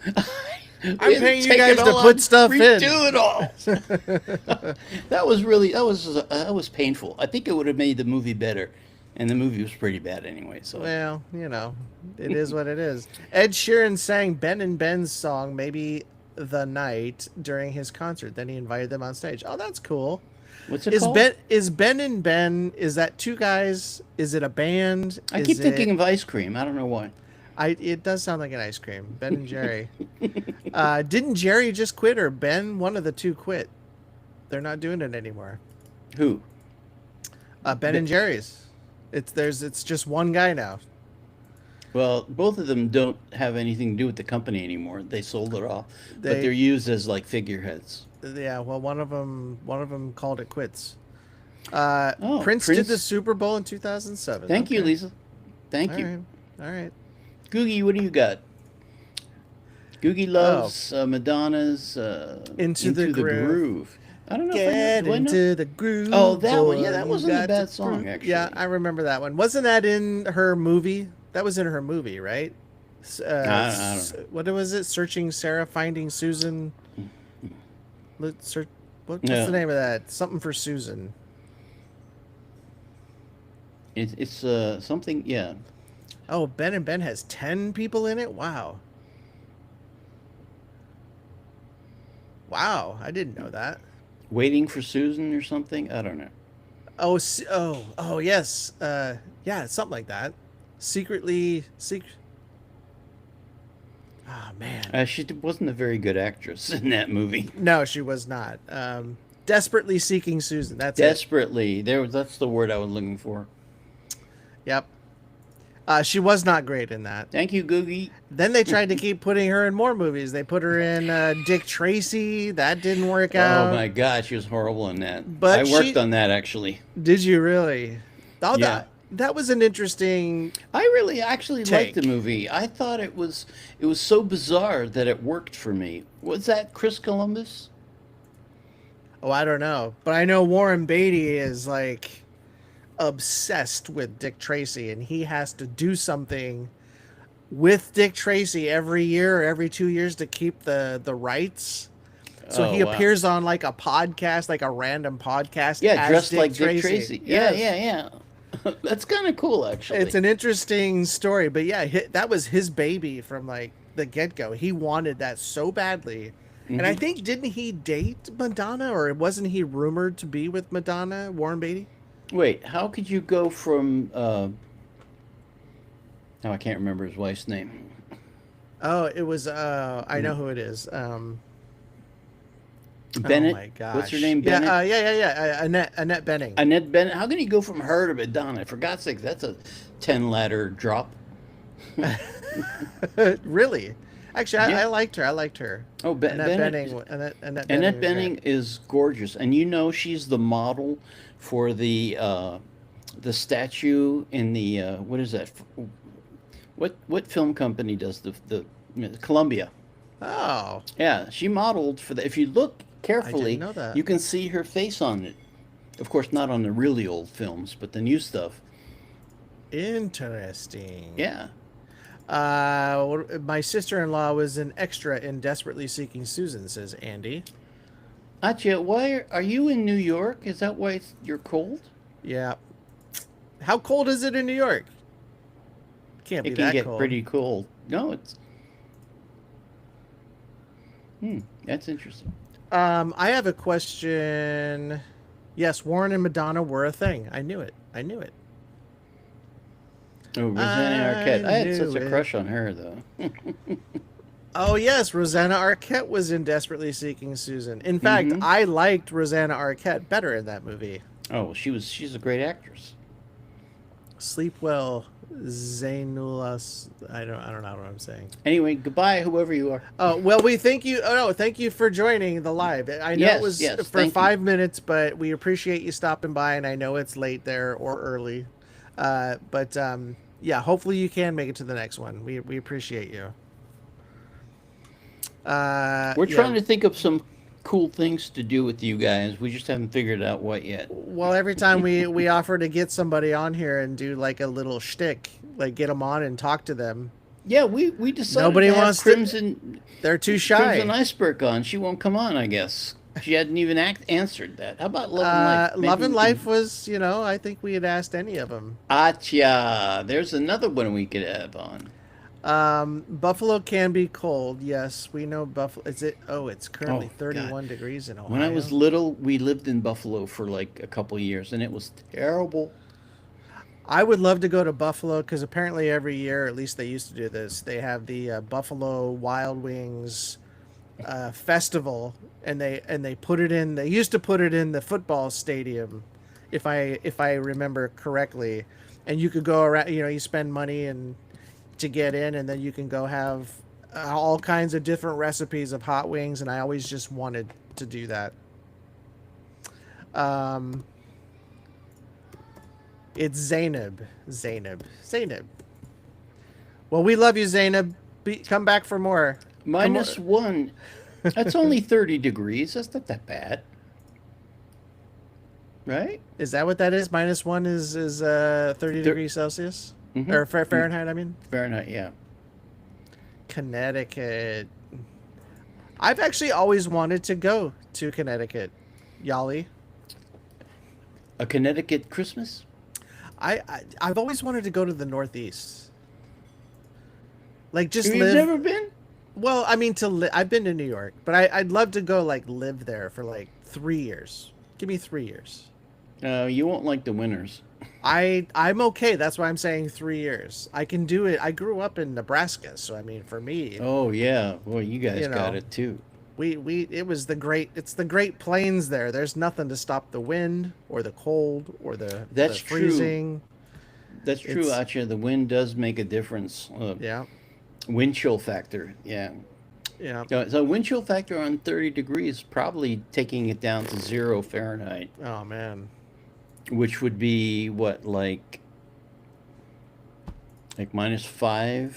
We I'm had paying you take guys it to all put out, stuff in. redo it all. That was painful. I think it would have made the movie better, and the movie was pretty bad anyway. So Well, it is what it is. Ed Sheeran sang Ben and Ben's song "Maybe the Night" during his concert. Then he invited them on stage. Oh, that's cool. what's it called? Is Ben and Ben? Is that two guys? Is it a band? I Is keep it? thinking of ice cream. I don't know why. It does sound like an ice cream. Ben and Jerry. Didn't Jerry just quit, or Ben? One of the two quit. They're not doing it anymore. Who? Ben and Jerry's. It's just one guy now. Well, both of them don't have anything to do with the company anymore. They sold it off, but They they're used as like figureheads. Yeah, well, one of them called it quits. Oh, Prince did the Prince. Super Bowl in 2007. Thank you, Okay. Lisa. Thank All you. right. All right. Googie, what do you got? Googie Oh, loves Madonna's Into the Groove. Groove. I don't know if I know. Get Do I know? into the groove. Oh, that one. Boy, Yeah, that you wasn't a got bad to song, groove. actually. Yeah, I remember that one. Wasn't that in her movie? That was in her movie, right? I don't know. What was it? Searching Sarah, Finding Susan. Let's search. What's Yeah. the name of that? Something for Susan. It's something. Yeah. Oh, Ben and Ben has 10 people in it. Wow. Wow, I didn't know that. Waiting for Susan or something. I don't know. Oh, yes. Yeah, something like that. Secret. Oh man. She wasn't a very good actress in that movie. No, she was not. Desperately Seeking Susan. That's it. Desperately. That's the word I was looking for. Yep. She was not great in that. Thank you, Googie. Then they tried to keep putting her in more movies. They put her in Dick Tracy. That didn't work Oh out. my God, she was horrible in that. But I worked on that actually. Did you really? Oh, Yeah. that was an interesting. I really actually liked Take. the movie. I thought it was so bizarre that it worked for me. Was that Chris Columbus? Oh, I don't know, but I know Warren Beatty is like obsessed with Dick Tracy, and he has to do something with Dick Tracy every year or every 2 years to keep the rights. So Oh he wow. appears on like a podcast, like a random podcast. Yeah, as dressed like Dick Tracy. Tracy. Yeah, Yes. yeah. That's kind of cool actually. It's an interesting story, but yeah, that was his baby from like the get go. He wanted that so badly. And I Mhm. think, didn't he date Madonna, or wasn't he rumored to be with Madonna, Warren Beatty? Wait, how could you go from I can't remember his wife's name. Oh, it was I know who it is. Bennett. Oh my gosh. What's her name? Yeah, Bennett. yeah. Annette Bening. Annette Bennett. How can you go from her to Madonna? For God's sake, that's a 10 ladder drop. Really? Actually, Yeah. I liked her. I liked her. Oh, Annette Bennett. Bening. Annette Annette was great. Bening is gorgeous, and you know she's the model for the statue in the what is that? What film company does Columbia? Oh, Yeah, she modeled for the. If you look carefully, know that. you can see her face on it. Of course, not on the really old films, but the new stuff. interesting. Yeah. My sister-in-law was an extra in Desperately Seeking Susan, says Andy. Atya, why are you in New York? Is that why you're cold? Yeah. How cold is it in New York? Can't be It can that get cold. pretty cold. No, That's interesting. I have a question. Yes, Warren and Madonna were a thing. I knew it. I knew it. Oh, Rosanna Arquette. I had such knew a it. crush on her, though. Oh yes, Rosanna Arquette was in Desperately Seeking Susan. In fact, Mm-hmm. I liked Rosanna Arquette better in that movie. Oh, well, she's a great actress. Sleep well, Zainulas. I don't know what I'm saying. Anyway, goodbye, whoever you are. Oh well, we thank you. Oh no, thank you for joining the live. I know Yes, it was yes, for thank you. 5 minutes, but we appreciate you stopping by, and I know it's late there or early. But yeah, hopefully you can make it to the next one. We appreciate you. We're trying to think of some cool things to do with you guys. We just haven't figured out what yet. Well, every time we offer to get somebody on here and do like a little shtick, like get them on and talk to them, Yeah, we decided Nobody to have wants to- Crimson they're too shy. Crimson Iceberg on. She won't come on, I guess. She hadn't even answered that. How about Love and Life? Maybe Love and we Life can- was, I think we had asked any of them. Atcha. There's another one we could have on. Buffalo can be cold. Yes, we know Buffalo. Is it? Oh, it's currently Oh, 31 degrees in Ohio. When I was little, we lived in Buffalo for like a couple years, and it was terrible. I would love to go to Buffalo because apparently every year, at least they used to do this, they have the Buffalo Wild Wings festival, and they put it in. They used to put it in the football stadium, if I remember correctly, and you could go around. You spend money and to get in, and then you can go have all kinds of different recipes of hot wings, and I always just wanted to do that. It's Zainab. Well, we love you, Zainab. Come back for more. -1. That's only 30 degrees. That's not that bad. Right? Is that what that is? -1 is 30 degrees Celsius? Mhm. Or Fahrenheit, I mean? Fahrenheit, yeah. Connecticut. I've actually always wanted to go to Connecticut. Yali. A Connecticut Christmas? I've always wanted to go to the Northeast. Like just You've live. never been? Well, I mean I've been to New York, but I'd love to go like live there for like 3 years. Give me 3 years. You won't like the winters. I'm okay. That's why I'm saying 3 years. I can do it. I grew up in Nebraska, so I mean for me, Oh yeah. Well, you guys You got know. it too. it's the Great Plains there. There's nothing to stop the wind or the cold or the That's true. freezing. That's true, It's- Acha. The wind does make a difference. Yeah. Wind chill factor. Yeah. Yeah. So wind chill factor on 30 degrees, probably taking it down to 0 Fahrenheit, Oh man. which would be what, like -5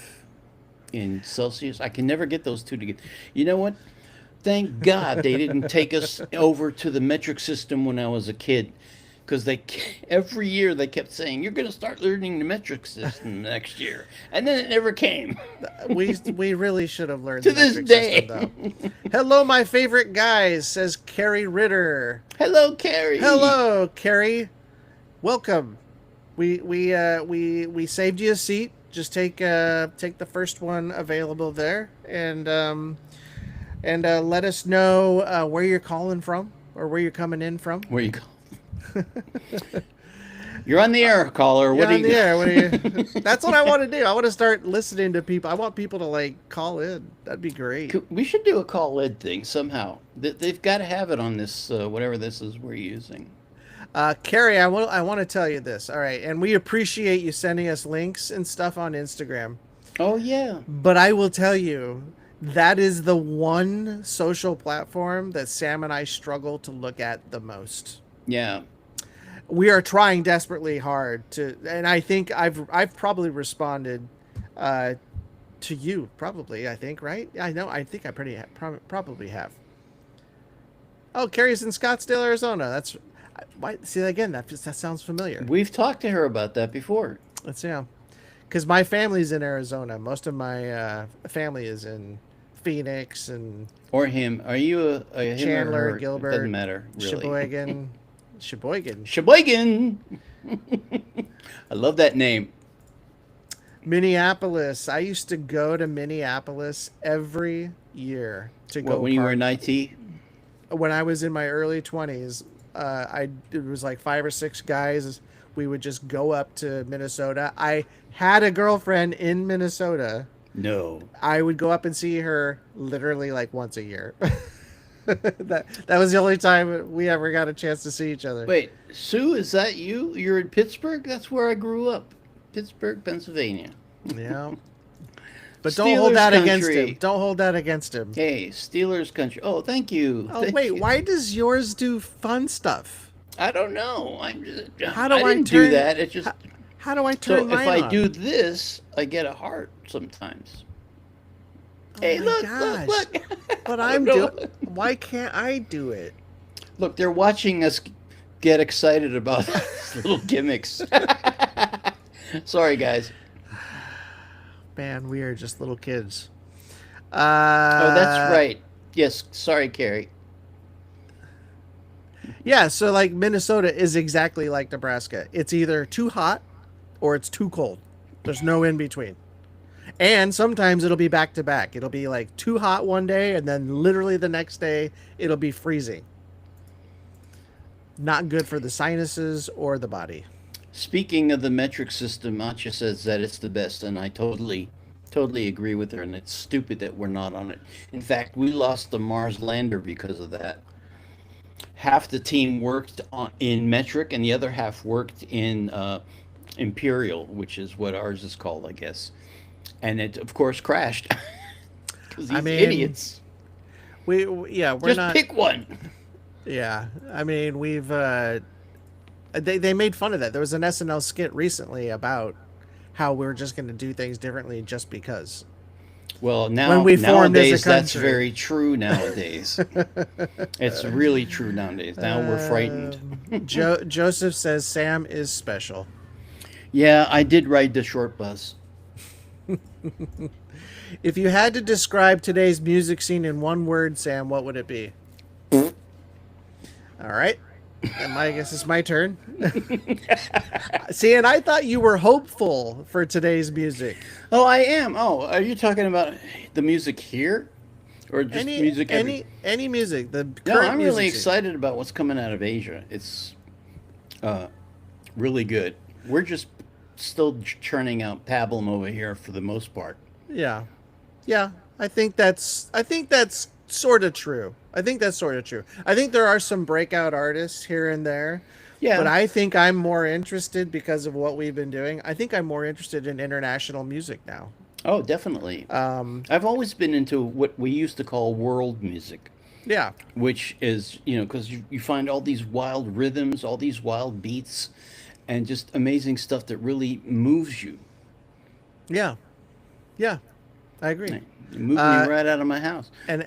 in Celsius. I can never get those two together. You know what? Thank God they didn't take us over to the metric system when I was a kid, because every year they kept saying you're going to start learning the metric system next year, and then it never came. We really should have learned To the this metric day. system, though. Hello, my favorite guys, says Carrie Ritter. Hello, Carrie. Hello, Carrie. Welcome. We saved you a seat. Just take the first one available there, and let us know where you're calling from or where you're coming in from. Where you go? You're on the air, caller. You're What do on you? the air. What are you? That's what I want to do. I want to start listening to people. I want people to like call in. That'd be great. We should do a call ed thing somehow. They've got to have it on this whatever this is we're using. Carrie, I want to tell you this. All right, and we appreciate you sending us links and stuff on Instagram. Oh yeah. But I will tell you, that is the one social platform that Sam and I struggle to look at the most. Yeah. We are trying desperately hard to, and I think I've probably responded to you, probably. I think, right? I know. I think I probably have. Oh, Carrie's in Scottsdale, Arizona. That's why. See again. That sounds familiar. We've talked to her about that before. Let's see. Because my family's in Arizona. Most of my family is in Phoenix and Or him. Are you a him Chandler, or her? Gilbert, It doesn't matter, really. Sheboygan. Sheboygan. I love that name. Minneapolis. I used to go to Minneapolis every year to What, go when you were in party. IT? When I was in my early 20s, it was like 5 or 6 guys. We would just go up to Minnesota. I had a girlfriend in Minnesota. No. I would go up and see her literally like once a year. That was the only time we ever got a chance to see each other. Wait, Sue, is that you? You're in Pittsburgh? That's where I grew up. Pittsburgh, Pennsylvania. Yeah. But don't hold Steelers that against him. country. Don't hold that against him. Hey, Steelers country. Oh, thank you. Oh, Thank wait. you. Why does yours do fun stuff? I don't know. I'm just, How do I I didn't do turn? that. It just How do I turn so if mine I on? do this, I get a heart sometimes. Oh Hey, my look, gosh. look. But I I'm don't doing. know. Why can't I do it? Look, they're watching us get excited about these little gimmicks. Sorry, guys. Man, we are just little kids. Oh, that's right. Yes, sorry, Carrie. Yeah, so like Minnesota is exactly like Nebraska. It's either too hot or it's too cold. There's no in between. And sometimes it'll be back to back. It'll be like too hot one day and then literally the next day it'll be freezing. Not good for the sinuses or the body. Speaking of the metric system, Matcha says that it's the best, and I totally agree with her, and it's stupid that we're not on it. In fact, we lost the Mars lander because of that. Half the team worked in metric, and the other half worked in imperial, which is what ours is called, I guess. And it, of course, crashed because I these mean, idiots. Yeah, we're Just not. pick one. Yeah, I mean, we've they made fun of that. There was an SNL skit recently about how we were just going to do things differently just because. Well, When we formed as a nowadays that's country. very true nowadays. It's really true nowadays. Now we're frightened. Joseph says Sam is special. Yeah, I did ride the short bus. If you had to describe today's music scene in one word, Sam, what would it be? All right. And I guess it's my turn. See, and I thought you were hopeful for today's music. Oh, I am. Oh, are you talking about the music here, or just music? Any music. The No, current I'm music really scene. excited about what's coming out of Asia. It's really good. We're just still churning out pablum over here for the most part. Yeah. Yeah. I think that's sort of true. I think that's sort of true. I think there are some breakout artists here and there. Yeah. But I think I'm more interested because of what we've been doing. I think I'm more interested in international music now. Oh, definitely. I've always been into what we used to call world music, Yeah. which is, because you find all these wild rhythms, all these wild beats, and just amazing stuff that really moves you. Yeah. Yeah. I agree. It moved me right out of my house. And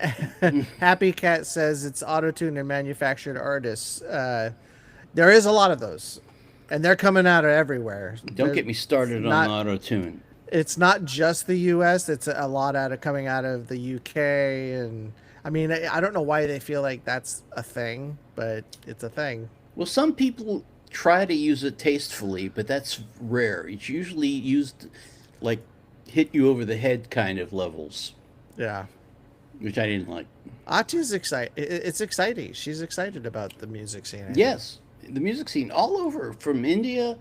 Happy Cat says it's auto-tuned and manufactured artists. There is a lot of those, and they're coming out of everywhere. Don't get me started on auto-tune. It's not just the U.S. It's a lot coming out of the U.K. And I mean, I don't know why they feel like that's a thing, but it's a thing. Well, some people try to use it tastefully, but that's rare. It's usually used like hit you over the head kind of levels, Yeah. which I didn't like. Ati's excited. It's exciting. She's excited about the music scene. I think. Yes, the music scene all over, from India.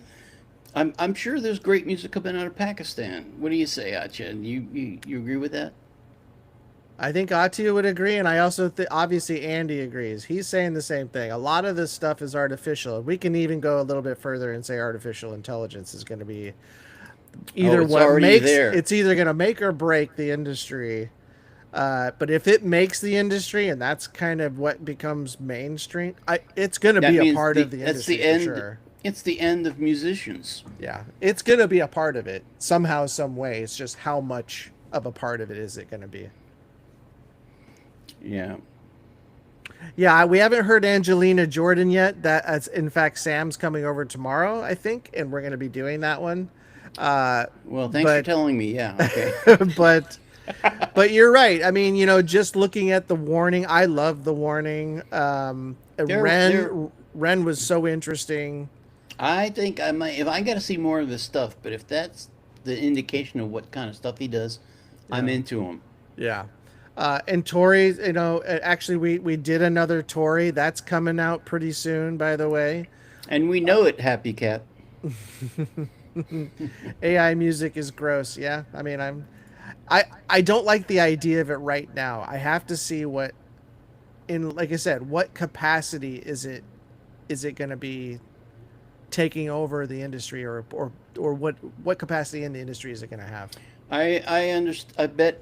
I'm sure there's great music coming out of Pakistan. What do you say, Acha? You agree with that? I think Ati would agree, and I also obviously Andy agrees. He's saying the same thing. A lot of this stuff is artificial. We can even go a little bit further and say artificial intelligence is going to be either it's already there. It's either going to make or break the industry. But if it makes the industry, and that's kind of what becomes mainstream, it's going to That be a means part of the that's industry the end. for sure. It's the end of musicians. Yeah, it's going to be a part of it somehow, some way. It's just how much of a part of it is it going to be? Yeah. Yeah, we haven't heard Angelina Jordan yet. That's in fact Sam's coming over tomorrow, I think, and we're going to be doing that one. Well, thanks for telling me. Yeah. Okay. but you're right. I mean, just looking at the warning, I love the warning. Ren was so interesting. I think I might, if I got to see more of this stuff, but if that's the indication of what kind of stuff he does, I'm Yeah. into him. Yeah. And Tori, you know, actually, we did another Tori. That's coming out pretty soon, by the way. And we know it, Happy Cat. AI music is gross. Yeah. I mean, I don't like the idea of it right now. I have to see what, in, like I said, what capacity is it going to be taking over the industry, or what capacity in the industry is it going to have? I understand. I bet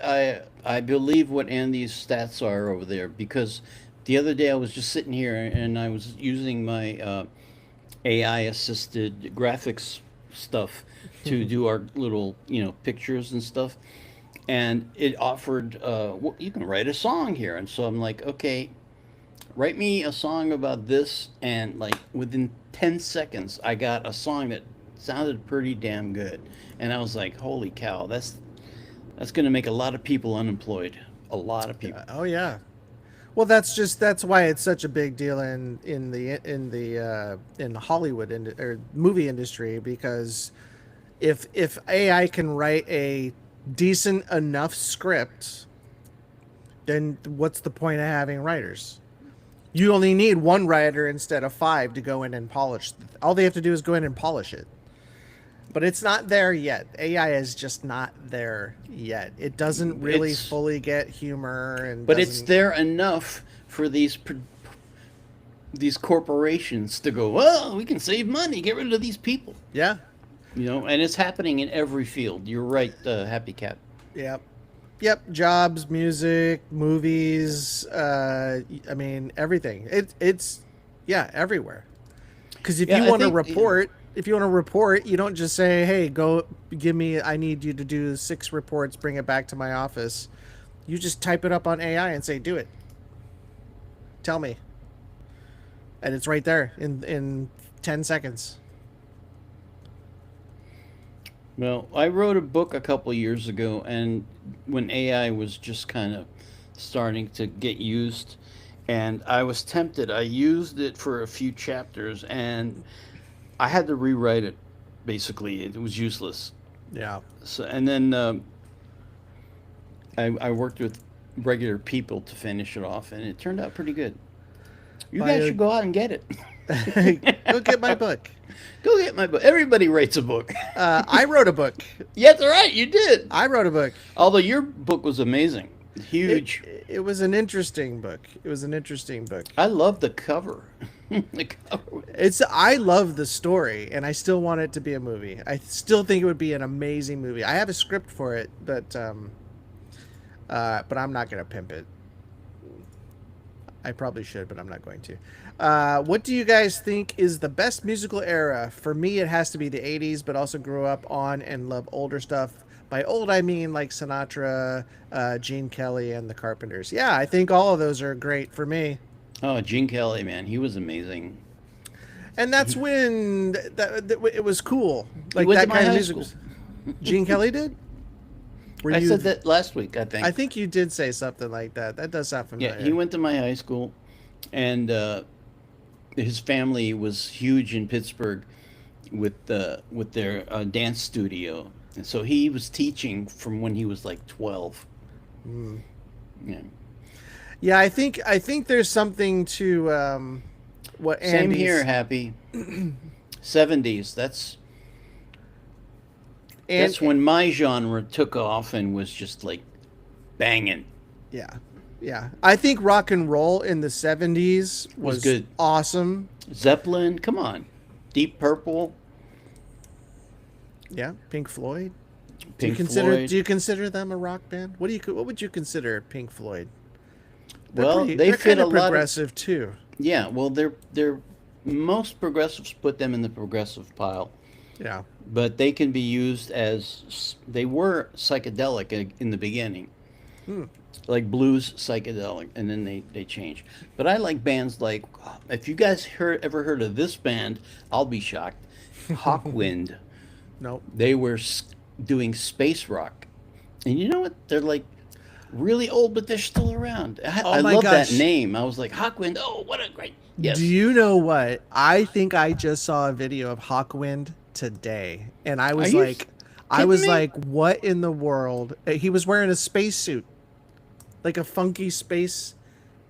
I believe what Andy's stats are over there, because the other day I was just sitting here and I was using my AI assisted graphics stuff to do our little, pictures and stuff, and it offered, well, you can write a song here, and so I'm like, okay, write me a song about this, and like within 10 seconds I got a song that sounded pretty damn good, and I was like, holy cow, that's going to make a lot of people unemployed, a lot of people. Oh yeah. Well, that's why it's such a big deal in the Hollywood or movie industry, because if AI can write a decent enough script, then what's the point of having writers? You only need one writer instead of five to go in and polish. All they have to do is go in and polish it. But it's not there yet. AI is just not there yet. It doesn't really It's fully get humor, and but it's doesn't. there enough for these corporations to go, well, we can save money, get rid of these people. Yeah. And it's happening in every field. You're right, Happy Cat. Yep. Yep. Jobs, music, movies. I mean, everything. It's yeah, everywhere. Because Yeah, I think if you want to report, you don't just say, "Hey, go give me. I need you to do 6 reports. Bring it back to my office." You just type it up on AI and say, "Do it. Tell me," and it's right there in 10 seconds. Well, I wrote a book a couple years ago, and when AI was just kind of starting to get used, and I was tempted. I used it for a few chapters, and I had to rewrite it. Basically, it was useless. Yeah. So, and then I worked with regular people to finish it off, and it turned out pretty good. You guys Bio. should go out and get it. Go get my book. Go get my book. Everybody writes a book. I wrote a book. Yeah, that's right. You did. I wrote a book. Although your book was amazing, It, huge. it was an interesting book. It was an interesting book. I love the cover. The cover. I love the story, and I still want it to be a movie. I still think it would be an amazing movie. I have a script for it, but I'm not gonna pimp it. I probably should, but I'm not going to. What do you guys think is the best musical era? For me, it has to be the 80s, but also grew up on and love older stuff. By old, I mean like Sinatra, Gene Kelly, and the Carpenters. Yeah, I think all of those are great for me. Oh, Gene Kelly, man, he was amazing. And that's when it was cool. He Like went to that my kind of high music. school. Gene Kelly did? Were I you? said that last week, I think. I think you did say something like that. That does sound Yeah, familiar. he went to my high school, and his family was huge in Pittsburgh with their dance studio, and so he was teaching from when he was like 12. Mm. Yeah. Yeah, I think there's something to what Same Andy's here, Happy. 70s. and That's when my genre took off and was just like banging. yeah. Yeah. I think rock and roll in the 70s Was was good. awesome. Zeppelin, come on. Deep Purple, Yeah, Pink Floyd. Pink Floyd. Do you consider them a rock band? What would you consider Pink Floyd? Well, they they're fit kind a of lot of progressive too. yeah. Well, they're most progressives put them in the progressive pile, Yeah. but they can be used as they were psychedelic in the beginning, Hmm. like blues psychedelic, and then they change. But I like bands like, if you guys ever heard of this band, I'll be shocked. Hawkwind. Nope. They were doing space rock, and you know what? They're like really old, but they're still around. Oh I my love gosh. that name. I was like, Hawkwind. Oh, what a great yes. Do you know what? I think I just saw a video of Hawkwind today, and I was you like, I Kidding was me? like, what in the world? He was wearing a spacesuit, like a funky space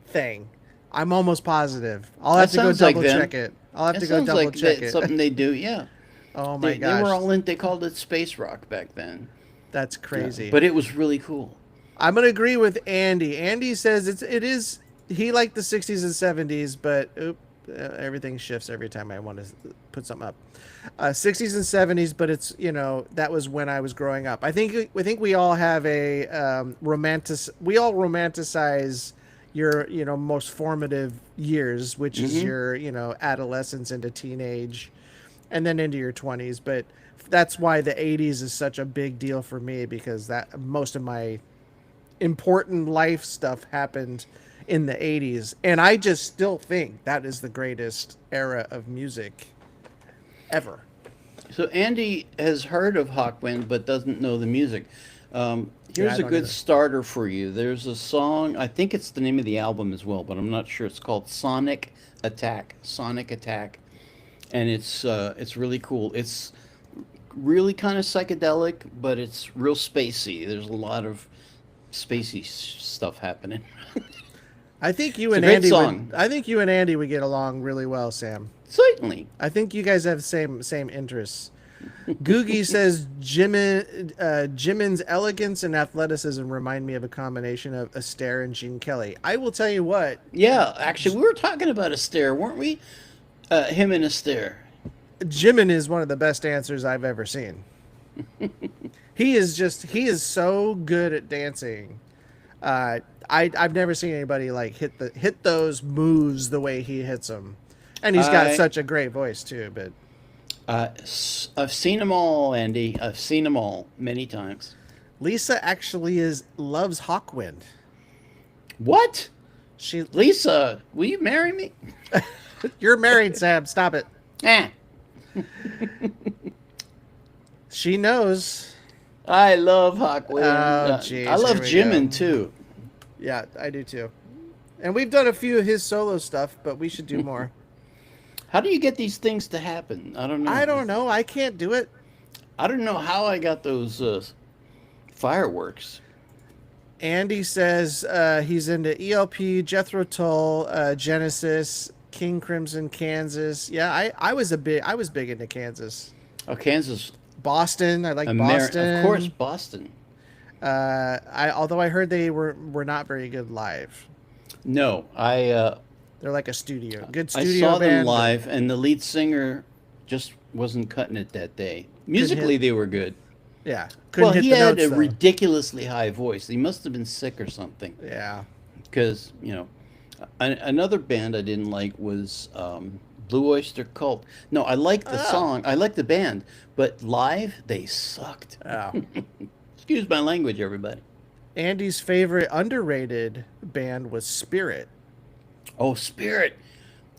thing. I'm almost positive. I'll have That to go sounds like double them. check it. I'll have That to go sounds double like check that, it. something they do. Yeah, Oh my they were gosh, all in. They called it space rock back then. that's Yeah, crazy. but it was really cool. I'm gonna agree with Andy. Andy says it is he liked the 60s and 70s, but everything shifts every time I want to put something up. 60s and 70s, but it's that was when I was growing up. I think we all have a we all romanticize your most formative years, which is Hmm. your adolescence into teenage, and then into your 20s. But that's why the 80s is such a big deal for me because that most of my important life stuff happened in the 80s, and I just still think that is the greatest era of music ever. So Andy has heard of Hawkwind but doesn't know the music. Yeah, I Here's a don't good either. starter for you. There's a song. I think it's the name of the album as well, but I'm not sure. It's called Sonic Attack. Sonic Attack, and it's really cool. It's really kind of psychedelic, but it's real spacey. There's a lot of spacey stuff happening. I think you It's a and great Andy would song. I think you and Andy would get along really well, Sam. Certainly. I think you guys have same interests. Googie says Jimin's elegance and athleticism remind me of a combination of Astaire and Gene Kelly. I will tell you what, Yeah, actually, we were talking about Astaire, weren't we? Him and Astaire. Jimin is one of the best dancers I've ever seen. He is so good at dancing. I've never seen anybody like hit those moves the way he hits them, and he's got I such a great voice too. But I've seen them all, Andy. I've seen them all many times. Lisa actually is loves Hawkwind. What? She Lisa, will you marry me? You're married, Sam. Stop it. Eh. She knows. I love Hawkwind. Oh, I jeez, love here we go. Jimin too. Yeah, I do too. And we've done a few of his solo stuff, but we should do more. How do you get these things to happen? I don't I know. don't know. I can't do it. I don't know how I got those fireworks. Andy says he's into ELP, Jethro Tull, Genesis, King Crimson, Kansas. Yeah, I was big into Kansas. Oh, Kansas, Boston, I like Of course, Boston. Boston. I although I heard they were not very good live. No, They're like a good I studio saw them band. live, and the lead singer just wasn't cutting it that day. Couldn't Musically, hit. they were good. Yeah, Well, couldn't hit he the had notes a though. ridiculously high voice. He must have been sick or something. Yeah. Because, another band I didn't like was Blue Oyster Cult. No, I liked the Oh. song. I liked the band. But live, they sucked. Oh. Excuse my language, everybody. Andy's favorite underrated band was Spirit. Oh, Spirit.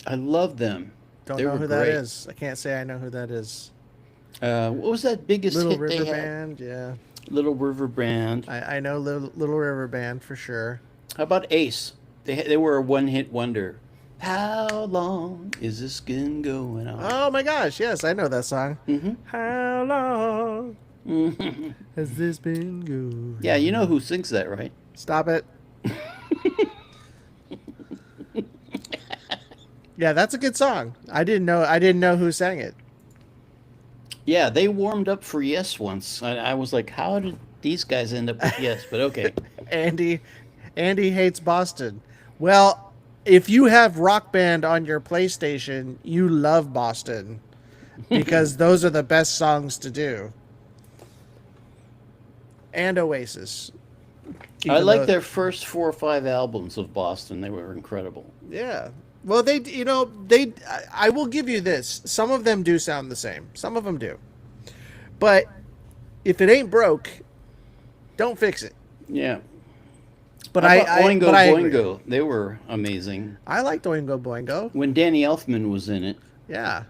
I love them. Don't They know were who that great. is. I can't say I know who that is. What was that biggest Little hit River they had? Band, yeah. Little River Band. I know Little River Band for sure. How about Ace? They were a one-hit wonder. How long is this skin going on? Oh my gosh, yes, I know that song. Hmm. How long Hmm. has this been going? Yeah, you know who sings that, right? Stop it. Yeah, that's a good song. I didn't know who sang it. Yeah, they warmed up for Yes once. I was like, how did these guys end up with Yes? But okay. Andy Andy hates Boston. Well, if you have Rock Band on your PlayStation, you love Boston because those are the best songs to do. And Oasis. I Even like though- their first 4 or 5 albums of Boston. They were incredible. Yeah. Well, I will give you this. Some of them do sound the same. Some of them do. But if it ain't broke, don't fix it. Yeah. But How about Oingo but I agree. Boingo? They were amazing. I liked Oingo Boingo. When Danny Elfman was in it. Yeah.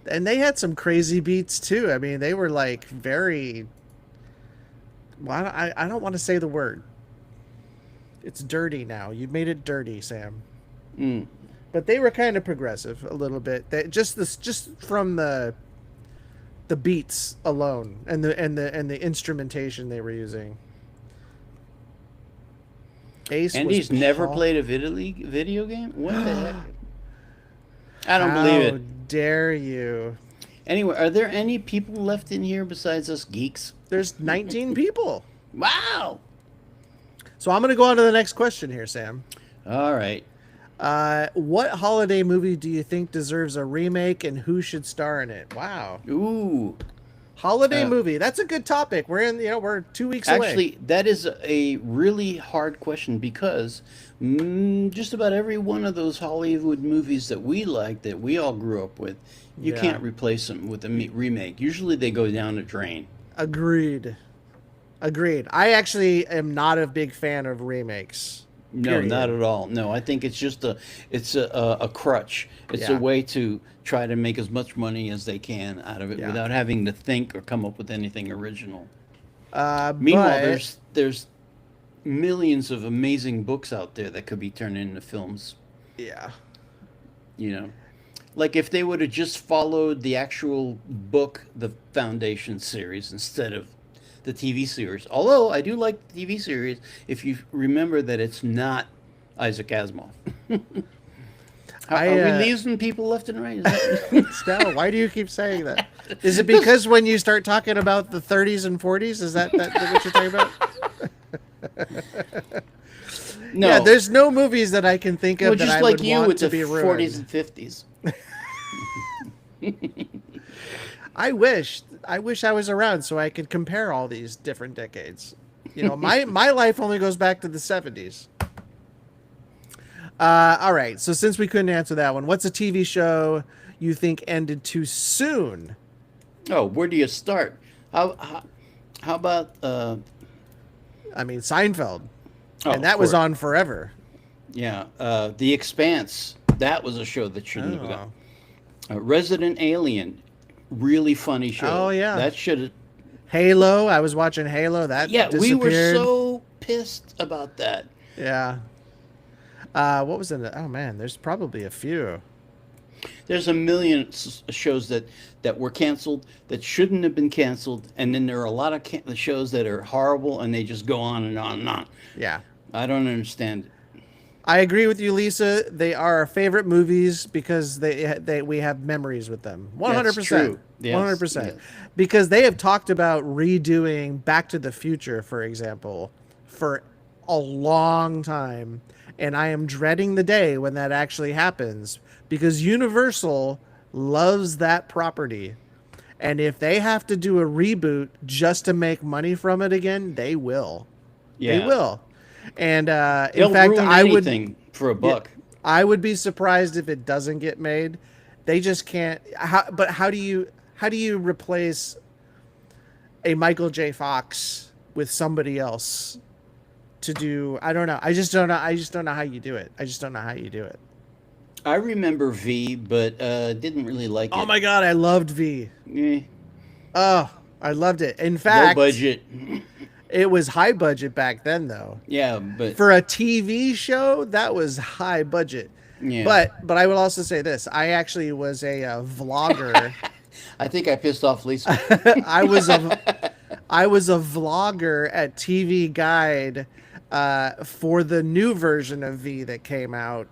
And they had some crazy beats too. I mean, they were like very. Well, I don't want to say the word. It's dirty now. You made it dirty, Sam. Mm. But they were kind of progressive a little bit. Just from the the beats alone and the instrumentation they were using. Ace And was he's never Paul. played a video game? What the heck? I don't How believe it. dare you? Anyway, are there any people left in here besides us geeks? There's 19 people. Wow. So I'm going to go on to the next question here, Sam. All right. What holiday movie do you think deserves a remake, and who should star in it? Wow. Ooh. Holiday movie. That's a good topic. We're 2 weeks away. Actually, that is a really hard question because just about every one of those Hollywood movies that we like, that we all grew up with, you Yeah. can't replace them with a remake. Usually they go down the drain. Agreed. I actually am not a big fan of remakes. No, Period. not at all. No, I think it's just a crutch. It's Yeah. a way to try to make as much money as they can out of it Yeah. without having to think or come up with anything original. Meanwhile, But there's millions of amazing books out there that could be turned into films. yeah. You know, like if they would have just followed the actual book, the Foundation series, instead of the TV series. Although I do like the TV series, if you remember that it's not Isaac Asimov. Are we losing people left and right? Is that... Stella, why do you keep saying that? Is it because when you start talking about the 30s and 40s, is that what you're talking about? No. Yeah, there's no movies that I can think of Well, that just I like would you want with to the be 40s ruined. and 50s. I wish I was around so I could compare all these different decades. You know, my life only goes back to the 70s. All right, so since we couldn't answer that one, what's a TV show you think ended too soon? Oh, where do you start? How about I mean, Seinfeld. oh, And that of was course. on forever. Yeah, The Expanse. That was a show that shouldn't have Oh. gone. Resident Alien, really funny show. Oh, yeah. That should have. Halo, I was watching Halo. That Yeah, we were disappeared. so pissed about that. Yeah. What was in it? Oh man, there's probably a few. There's a million shows that were canceled that shouldn't have been canceled, and then there are a lot of shows that are horrible, and they just go on and on and on. Yeah. I don't understand it. I agree with you, Lisa. They are our favorite movies because we have memories with them. 100%. That's true. Yes, 100%. yes. Because they have talked about redoing Back to the Future, for example, for a long time. And I am dreading the day when that actually happens because Universal loves that property. And if they have to do a reboot just to make money from it again, they will. Yeah. They will. And They'll in fact, ruin I would anything for a buck. I would be surprised if it doesn't get made. They just can't. How do you replace a Michael J. Fox with somebody else to do? I don't know. I just don't know. I just don't know how you do it. I remember V, but didn't really like it. Oh my god, I loved V. Eh, Oh, I loved it. In low fact, budget. it was high budget back then, though. Yeah, but For a TV show, that was high budget. yeah. But I will also say this: I actually was a vlogger. I think I pissed off Lisa. I was a vlogger at TV Guide for the new version of V that came out.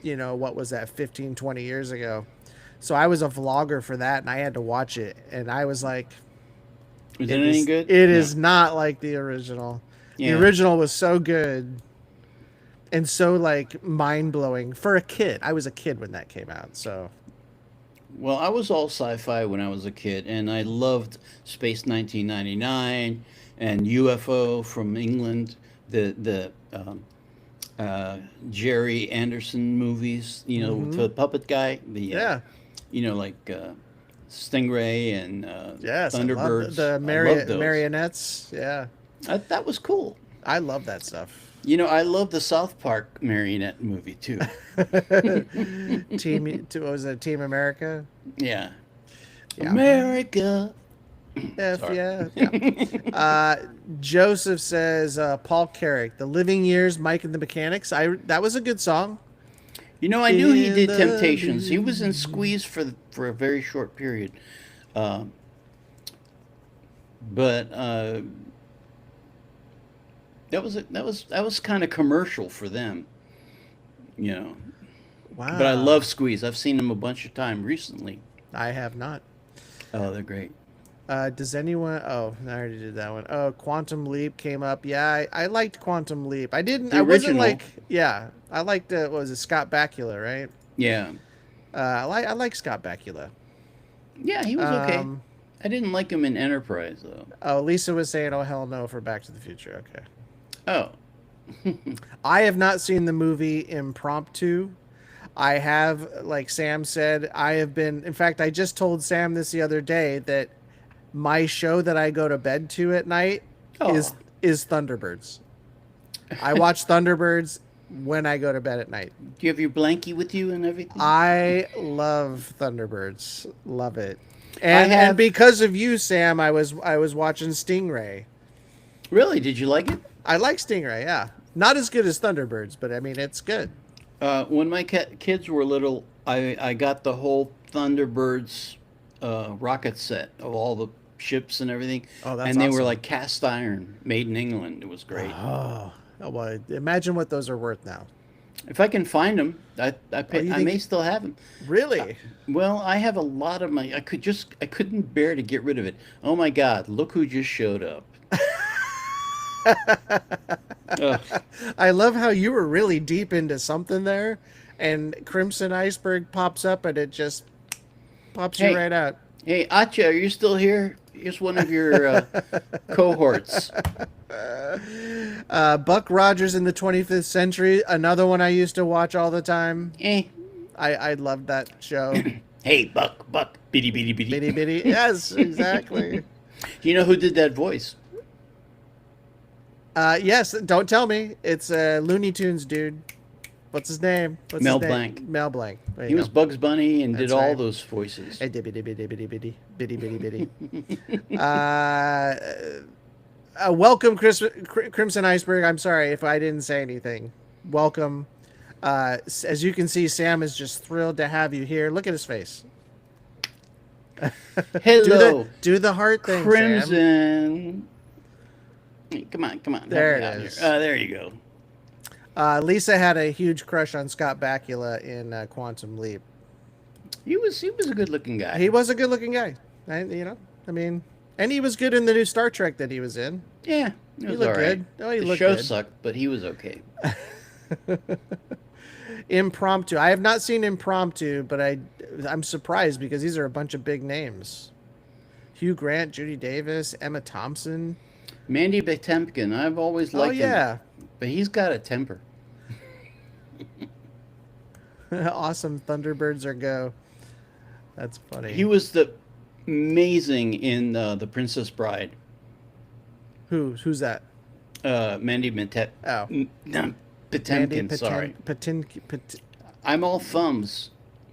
You know, what was that, 15, 20 years ago? So I was a vlogger for that, and I had to watch it, and I was like, Is it any good? It No. is not like the original. Yeah. The original was so good and so like mind-blowing for a kid. I was a kid when that came out, so Well, I was all sci-fi when I was a kid, and I loved Space 1999 and UFO from England, the Jerry Anderson movies, you know, with the puppet guy, yeah. Like Stingray and Yes, Thunderbirds. the I loved those. marionettes. Yeah, That was cool. I love that stuff. You know, I love the South Park marionette movie too. What was it, Team America? Yeah. Yeah. America. F Sorry. yeah. Joseph says Paul Carrick, The Living Years, Mike and the Mechanics. That was a good song. You know, I knew he In did the Temptations. He was in Squeeze for a very short period. but that was kind of commercial for them, you know. But I Wow. love Squeeze. I've seen them a bunch of time recently. I have not. Oh, they're great. Does anyone? Oh, I already did that one. Oh, Quantum Leap came up. Yeah, I liked Quantum Leap. I didn't. The I wasn't original, like. Yeah, I liked. What was it, Scott Bakula, right? yeah, I like Scott Bakula. yeah, he was okay. Um. I didn't like him in Enterprise though. Oh, Lisa was saying, "Oh hell no" for Back to the Future. Okay. Oh, I have not seen the movie Impromptu. I have, like Sam said, I have been. In fact, I just told Sam this the other day that my show that I go to bed to at night is oh, is Thunderbirds. I watch Thunderbirds when I go to bed at night. do you have your blankie with you and everything? I love Thunderbirds. Love it. I And have. because of you, Sam, I was watching Stingray. Really? Did you like it? I like Stingray, yeah. Not as good as Thunderbirds, but I mean it's good. When my kids were little, I got the whole Thunderbirds rocket set of all the ships and everything, Oh, that's and they were awesome. like cast iron, made in England. It was great. Oh, well, imagine what those are worth now. If I can find them, Oh, you I may think still have them. really? Well, I have a lot of my. I couldn't bear to get rid of it. Oh my God! Look who just showed up. Ugh. I love how you were really deep into something there, and Crimson Iceberg pops up and it just pops you Hey, right out. hey, Acha, are you still here? Here's one of your cohorts. Buck Rogers in the 25th Century, another one I used to watch all the time. Eh. I loved that show. Hey, Buck, Buck, bitty, bitty, Bitty bitty. bitty. Yes, exactly. You know who did that voice? Yes, don't tell me. It's Looney Tunes dude. What's his name? What's Mel his name? Blanc. Mel Blanc. There He you was go. Bugs Bunny and did That's all right. those voices. Hey, bitty bitty bitty bitty bitty bitty bitty. Uh, welcome, Crimson Iceberg. I'm sorry if I didn't say anything. Welcome. As you can see, Sam is just thrilled to have you here. Look at his face. do the Hello, do the heart thing, Sam. Crimson. Hey, come on, come on. There Help me it out here. is. There you go. Lisa had a huge crush on Scott Bakula in Quantum Leap. He was a good-looking guy. He was a good-looking guy. I mean, and he was good in the new Star Trek that he was in. Yeah, it He was looked all right. good. Oh, he The looked show good. sucked, but he was okay. Impromptu. I have not seen Impromptu, but I'm surprised because these are a bunch of big names. Hugh Grant, Judy Davis, Emma Thompson. Mandy Patinkin, I've always Oh liked him, yeah, but he's got a temper. awesome. Thunderbirds are go. That's funny. He was the amazing in The Princess Bride. Who's that? Mandy Oh, no, Mandy Patinkin, sorry. I'm all thumbs.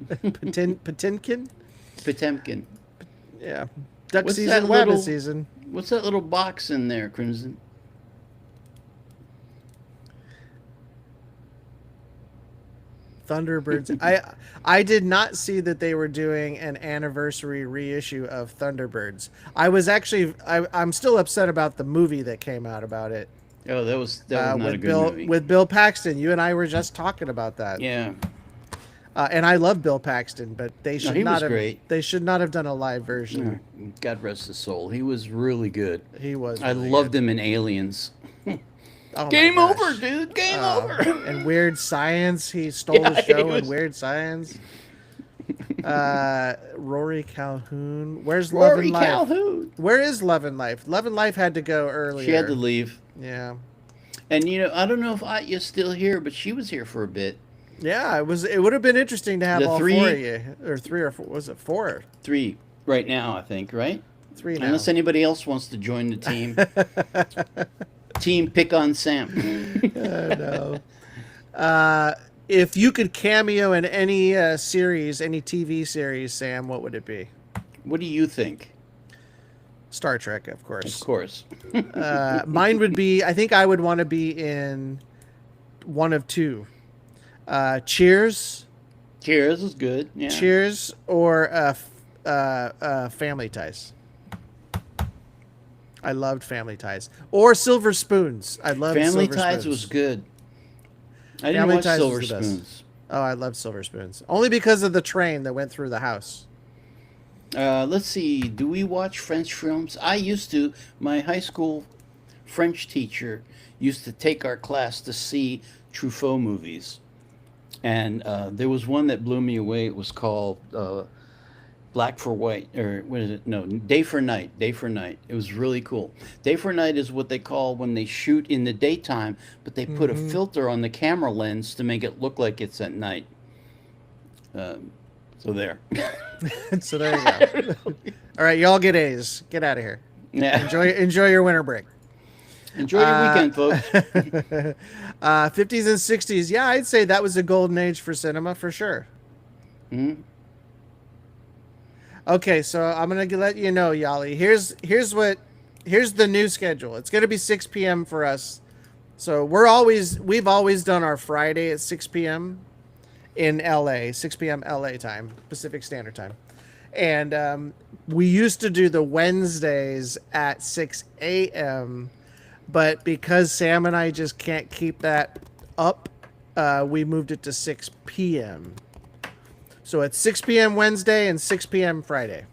Patinkin. Potemkin. Yeah, duck What's season, that rabbit little season. What's that little box in there, Crimson? Thunderbirds. I did not see that they were doing an anniversary reissue of Thunderbirds. I'm still upset about the movie that came out about it. Oh, that was not a With good Bill movie. with Bill Paxton. You and I were just talking about that. Yeah. And I love Bill Paxton, but they should he not was have. great. They should not have done a live version. God rest his soul. He was really good. He was. I Really loved good. him in Aliens. Oh my Game gosh. over, dude. Game over. And Weird Science. He stole Yeah, the show he in was- Weird Science. Rory Calhoun. Where's Love Rory and Life? Calhoun. Where is Love and Life? Love and Life had to go earlier. She had to leave. Yeah. And I don't know if Atya's still here, but she was here for a bit. Yeah, it was. It would have been interesting to have The all three- four of you, or three or four. Was it four? 3 right now, I think, right? Three now. Unless anybody else wants to join the team. Team Pick on Sam. No. If you could cameo in any series, any TV series, Sam, what would it be? What do you think? Star Trek, of Of course. course. Mine would be. I think I would want to be in one of two. Cheers, Cheers is good. Yeah. Cheers, or Family Ties. I loved Family Ties or Silver Spoons. I loved Family Silver Ties Spoons. was good. I didn't Family watch Ties was Silver the best. Spoons. Oh, I loved Silver Spoons only because of the train that went through the house. Let's see. Do we watch French films? I used to. My high school French teacher used to take our class to see Truffaut movies, and there was one that blew me away. It was called Black for White, or what is it? No, Day for Night. Day for Night. It was really cool. Day for Night is what they call when they shoot in the daytime, but they put a filter on the camera lens to make it look like it's at night. So there. So there you go. All right, y'all get A's. Get out of here. Yeah. Enjoy your winter break. Enjoy your weekend, folks. 50s and 60s. Yeah, I'd say that was a golden age for cinema for sure. Hmm. Okay, so I'm gonna let you know, Yali. Here's the new schedule. It's gonna be 6 p.m. for us. So we've always done our Friday at 6 p.m. in LA, 6 p.m. LA time, Pacific Standard Time, and we used to do the Wednesdays at 6 a.m. But because Sam and I just can't keep that up, we moved it to 6 p.m. So it's 6 p.m. Wednesday and 6 p.m. Friday.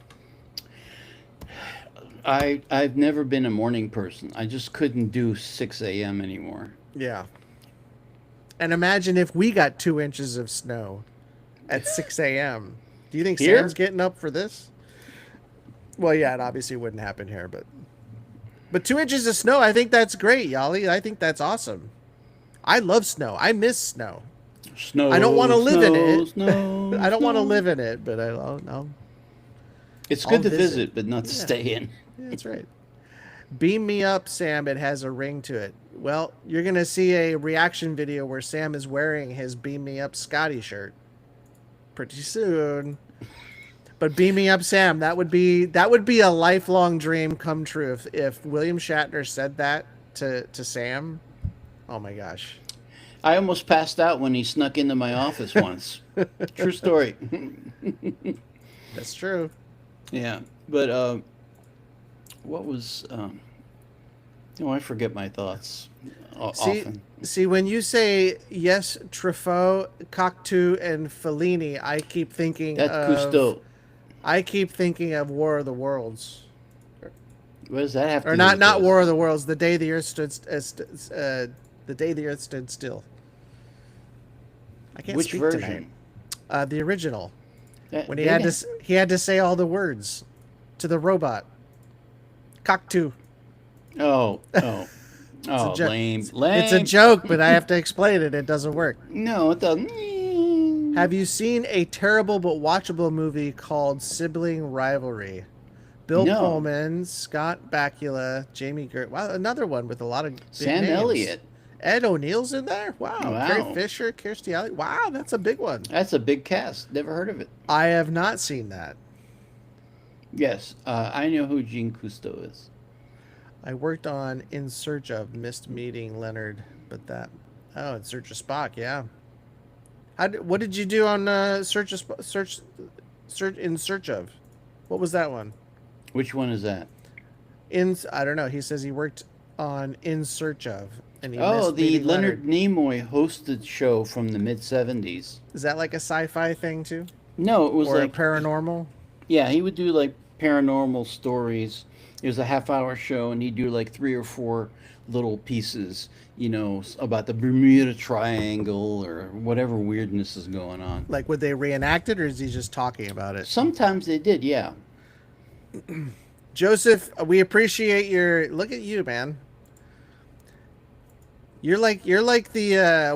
I've never been a morning person. I just couldn't do 6 a.m. anymore. Yeah. And imagine if we got 2 inches of snow at 6 a.m. Do you think Here? Sam's getting up for this? Well, yeah, it obviously wouldn't happen here, but 2 inches of snow, I think that's great, Yali. I think that's awesome. I love snow. I miss snow. Snow. I don't want to live in it. Snow, I don't want to snow. live in it, but I'll It's I'll good to visit. visit, but not to Yeah. stay in. Yeah, that's right. Beam me up, Sam. It has a ring to it. Well, you're going to see a reaction video where Sam is wearing his Beam Me Up Scotty shirt pretty soon. But Beam Me Up, Sam, that would be a lifelong dream come true if William Shatner said that to Sam. Oh my gosh. I almost passed out when he snuck into my office once. True story. That's true. Yeah, but what was? Oh, I forget my thoughts often. See, when you say yes, Truffaut, Cocteau, and Fellini, I keep thinking That's of Cousteau. I keep thinking of War of the Worlds, What does that have to or do not with not this? War of the Worlds. The day the Earth stood still. I can't Which speak version? tonight. The original, That- when they he didn't- had to say all the words to the robot. Cocteau. Oh, joke. lame. It's a joke, but I have to explain it. It doesn't work. No, it doesn't. Have you seen a terrible but watchable movie called Sibling Rivalry? Bill No. Pullman, Scott Bakula, Jamie Gert. Wow, another one with a lot of big Sam names. Elliott. Ed O'Neill's in there. Wow. Wow. Carrie Fisher, Kirstie Alley. Wow, that's a big one. That's a big cast. Never heard of it. I have not seen that. Yes, I know who Jean Cousteau is. I worked on In Search of, missed meeting Leonard, but that. Oh, In Search of Spock. Yeah. What did you do on Search In Search of? What was that one? Which one is that? I don't know. He says he worked on In Search of, and he Oh, missed the meeting Leonard Nimoy hosted show from the mid '70s. Is that like a sci-fi thing too, No, it was or like paranormal? yeah, he would do like paranormal stories. It was a half-hour show, and he'd do like 3 or 4 little pieces, about the Bermuda Triangle or whatever weirdness is going on. Like, would they reenact it, or is he just talking about it? Sometimes they did, yeah. Joseph, we appreciate your look at you, man. You're like the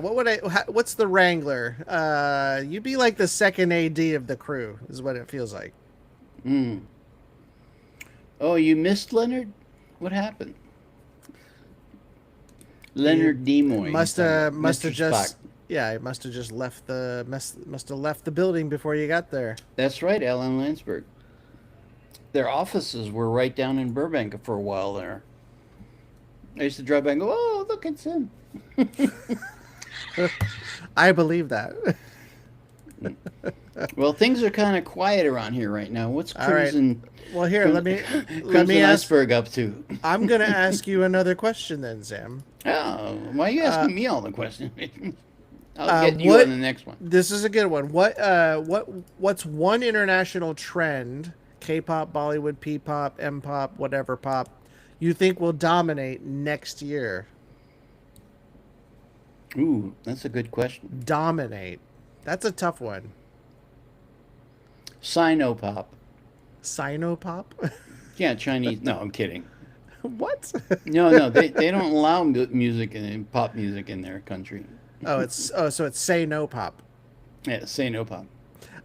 what's the Wrangler? You'd be like the second AD of the crew, is what it feels like. Mm. Oh, you missed Leonard? What happened? Leonard Nimoy. Must have Mr. just Spock. yeah, he must have just left the building before you got there. That's right, Alan Landsberg. Their offices were right down in Burbank for a while there. I used to drive by and go, oh, look, it's him. I believe that. Well, things are kind of quiet around here right now. What's All right. Crimson Well, here, let me Crimson ask. Iceberg up to? I'm gonna ask you another question then, Sam. Oh, why are you Uh, asking me all the questions? I'll get you what? on the next one. This is a good one. What's one international trend? K-pop, Bollywood, P-pop, M-pop, whatever pop, you think will dominate next year? Ooh, that's a good question. Dominate. That's a tough one. Sinopop. Sinopop? Yeah, Chinese. No, I'm kidding. What? No, they don't allow music and pop music in their country. So it's say no pop. Yeah, say no pop.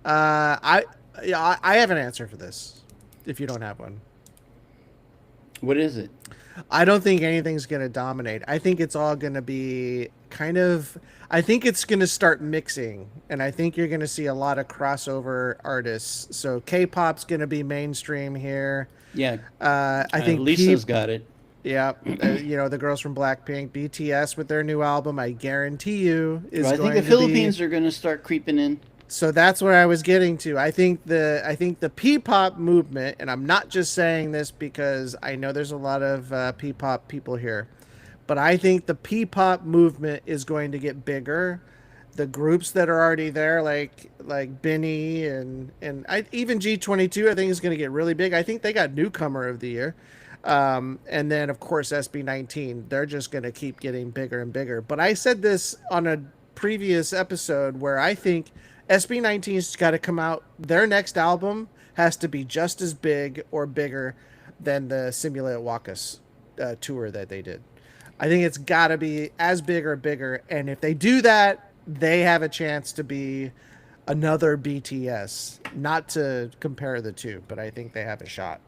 I yeah, I have an answer for this. If you don't have one, What is it? I don't think anything's gonna dominate. I think it's all gonna be kind of. I think it's gonna start mixing, and I think you're gonna see a lot of crossover artists. So K-pop's gonna be mainstream here. Yeah, I think Lisa's got it. Yeah, the girls from BlackPink, BTS with their new album, I guarantee you is Well, I think going the to be. Philippines are going to start creeping in. So that's what I was getting to. I think the P-pop movement, and I'm not just saying this because I know there's a lot of P-pop people here, but I think the P-pop movement is going to get bigger. The groups that are already there, like Bini even G22, I think is going to get really big. I think they got newcomer of the year. And then of course SB19, they're just going to keep getting bigger and bigger. But I said this on a previous episode where I think SB19's got to come out. Their next album has to be just as big or bigger than the Simulate Wakas tour that they did. I think it's got to be as big or bigger. And if they do that, they have a chance to be another BTS. Not to compare the two, but I think they have a shot.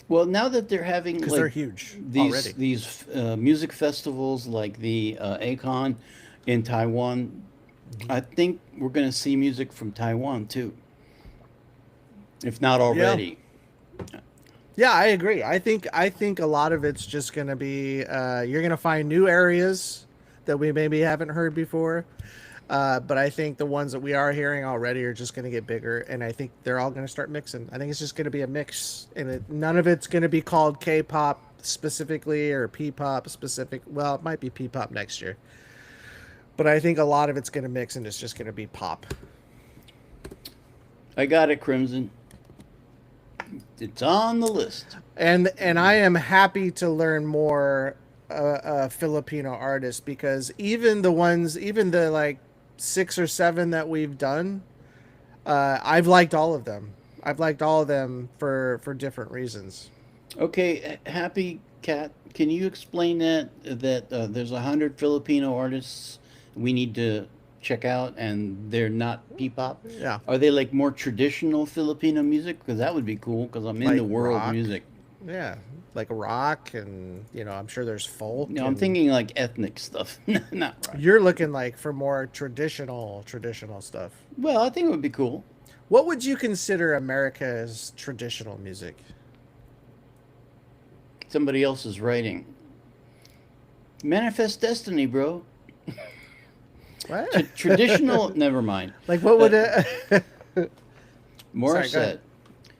Well, now that they're having Because they're huge already. these music festivals like the Akon in Taiwan, I think we're going to see music from Taiwan too, if not already. Yeah, I agree. I think a lot of it's just going to be you're going to find new areas that we maybe haven't heard before. But I think the ones that we are hearing already are just going to get bigger, and I think they're all going to start mixing. I think it's just going to be a mix, and none of it's going to be called K-pop specifically or P-pop specific. Well, it might be P-pop next year, but I think a lot of it's going to mix, and it's just going to be pop. I got it, Crimson. It's on the list. And I am happy to learn more Filipino artists, because even the like 6 or 7 that we've done, I've liked all of them. I've liked all of them for different reasons. Okay, Happy Cat, can you explain that there's 100 Filipino artists we need to check out, and they're not P-pop? Yeah, Are they like more traditional Filipino music? Because that would be cool. Because I'm like into world rock. music. Yeah, like rock, and I'm sure there's folk. No, I'm and thinking like ethnic stuff, not rock. you're looking like for more traditional stuff. Well, I think it would be cool. What would you consider America's traditional music? Somebody else is writing. Manifest Destiny, bro. What? Traditional. Never mind. Like what would it? Sorry, go Morissette.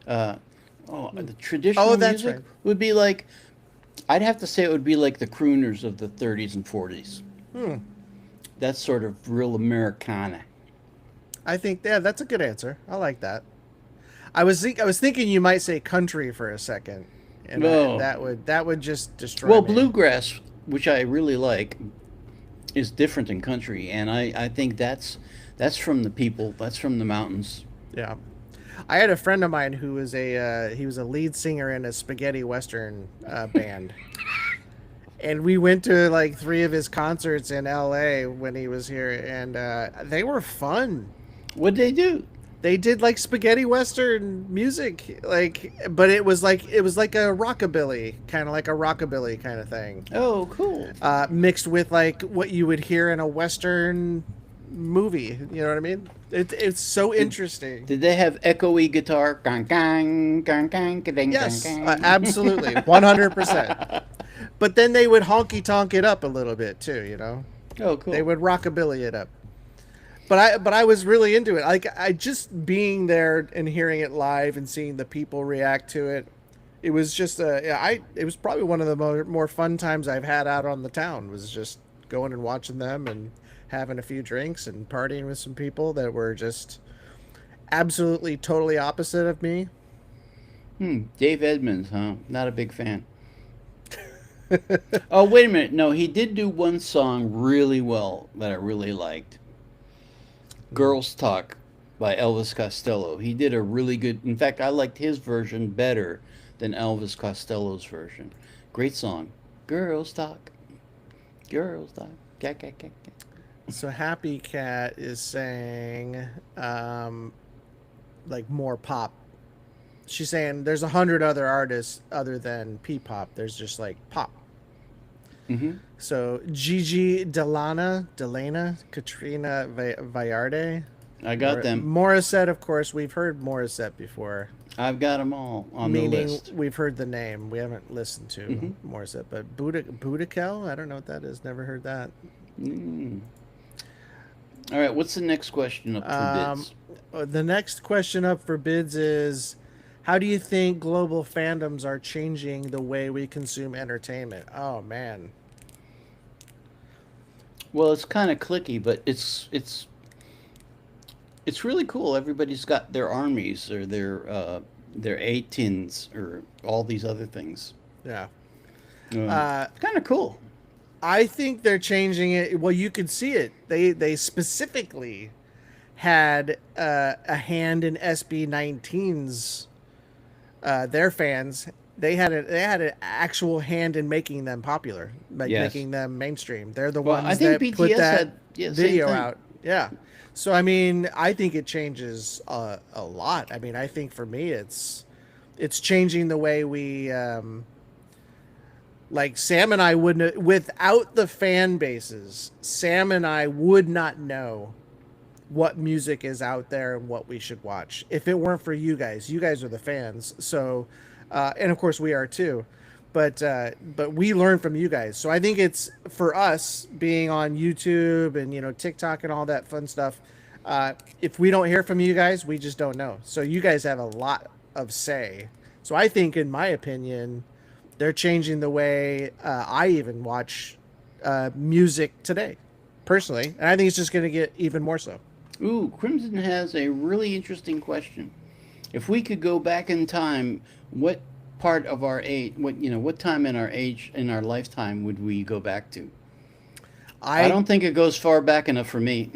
ahead. The traditional Oh, that's music right. would be like. I'd have to say it would be like the crooners of the 30s and 40s. Hmm. That's sort of real Americana. I think that's a good answer. I like that. I was thinking you might say country for a second, and No. that would just destroy Well, me. bluegrass, which I really like, is different than country, and I think that's from the people. That's from the mountains. Yeah, I had a friend of mine who was he was a lead singer in a spaghetti western band, and we went to like 3 of his concerts in L.A. when he was here, and they were fun. What'd they do? They did like spaghetti western music, but it was like a rockabilly kind of thing, Oh, cool. mixed with like what you would hear in a western movie. You know what I mean? It's so interesting. Did they have echoey guitar? Gang, gang, gang, gang, gang, Yes, gang. absolutely, 100%. But then they would honky tonk it up a little bit too. Oh, cool. They would rockabilly it up. but I was really into it. Like I just being there and hearing it live and seeing the people react to it. It was just it was probably one of the more fun times I've had out on the town. Was just going and watching them and having a few drinks and partying with some people that were just absolutely totally opposite of me. Dave Edmunds, huh? Not a big fan. Oh, wait a minute. No, he did do one song really well that I really liked. Girls Talk by Elvis Costello. He did a really good, in fact, I liked his version better than Elvis Costello's version. Great song. Girls Talk. Girls Talk. Cat, cat, cat, cat. So Happy Cat is saying like more pop. She's saying there's 100 other artists other than P-pop. There's just like pop. Mm-hmm. So Gigi Delana, Katrina Vallarde. I got them. Morissette, of course, we've heard Morissette before. I've got them all on the Meaning list. we've heard the name. We haven't listened to Morissette. But Budikel? I don't know what that is. Never heard that. Mm. All right, what's the next question up for bids? The next question up for bids is, how do you think global fandoms are changing the way we consume entertainment? Oh, man. Well, it's kind of clicky, but it's really cool. Everybody's got their armies or their A-tins or all these other things. Yeah. Kind of cool. I think they're changing it. Well, you could see it. They specifically had a hand in SB19's. Their fans, they had an actual hand in making them popular, like Yes. making them mainstream. They're the Well, ones I think that BTS put that had same video thing. out. Yeah. So I mean, I think it changes a lot. I mean, I think for me, it's changing the way we like Sam and I wouldn't, without the fan bases, Sam and I would not know what music is out there and what we should watch if it weren't for you guys. You guys are the fans. So and of course we are too, but we learn from you guys. So I think it's for us being on YouTube and TikTok and all that fun stuff. If we don't hear from you guys, we just don't know. So you guys have a lot of say. So I think, in my opinion, they're changing the way I even watch music today, personally, and I think it's just going to get even more so. Ooh, Crimson has a really interesting question. If we could go back in time, what part of our age, what time in our lifetime would we go back to? I don't think it goes far back enough for me.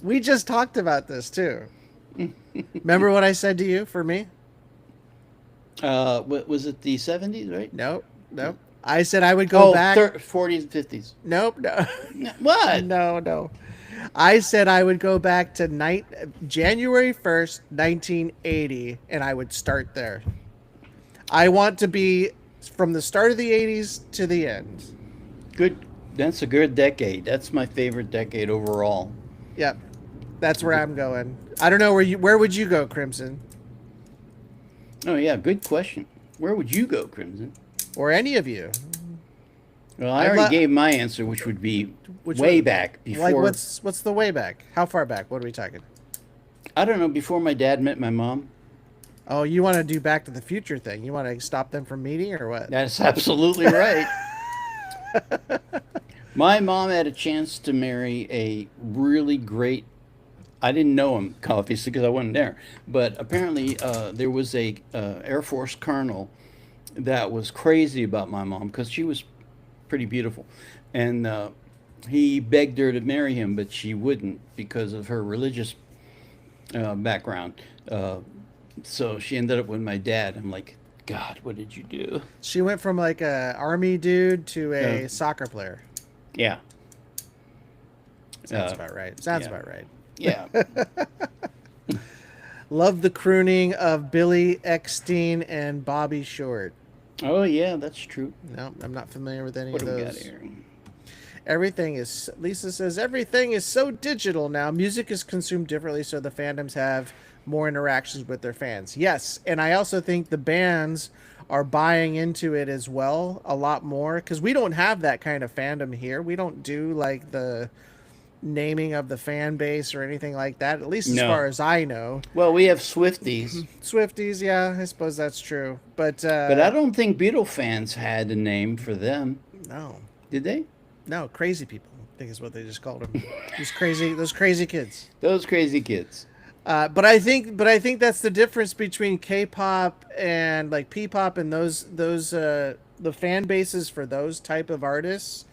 We just talked about this too. Remember what I said to you for me? What was it, the 70s, right? Nope. I said I would go back. 40s, 50s. Nope. No. What? No. I said I would go back to January 1st, 1980, and I would start there. I want to be from the start of the 80s to the end. Good. That's a good decade. That's my favorite decade overall. Yep. That's where I'm going. I don't know where would you go, Crimson? Oh yeah, good question. Where would you go, Crimson? Or any of you? Well, I already gave my answer, which would be back before. Like what's the way back? How far back? What are we talking? I don't know. Before my dad met my mom. Oh, you want to do Back to the Future thing? You want to stop them from meeting, or what? That's absolutely right. My mom had a chance to marry a really great. I didn't know him, obviously, because I wasn't there. But apparently, there was a Air Force colonel that was crazy about my mom because she was pretty beautiful, and he begged her to marry him, but she wouldn't because of her religious background. So she ended up with my dad. I'm like, God, what did you do? She went from like a army dude to a soccer player. Yeah. Sounds about right. About right. Yeah. Love the crooning of Billy Eckstein and Bobby Short. Oh, yeah, that's true. No, I'm not familiar with any What of do we those. got here? Lisa says, everything is so digital now. Music is consumed differently, so the fandoms have more interactions with their fans. Yes, and I also think the bands are buying into it as well a lot more, because we don't have that kind of fandom here. We don't do like the naming of the fan base or anything like that, at least as No. far as I know. Well, we have Swifties, Swifties, yeah, I suppose that's true. But but I don't think Beatle fans had a name for them. no, Did they? no, crazy people, I think is what they just called them. Those crazy kids. Those crazy kids. But I think that's the difference between K-pop and like P-pop and those the fan bases for those type of artists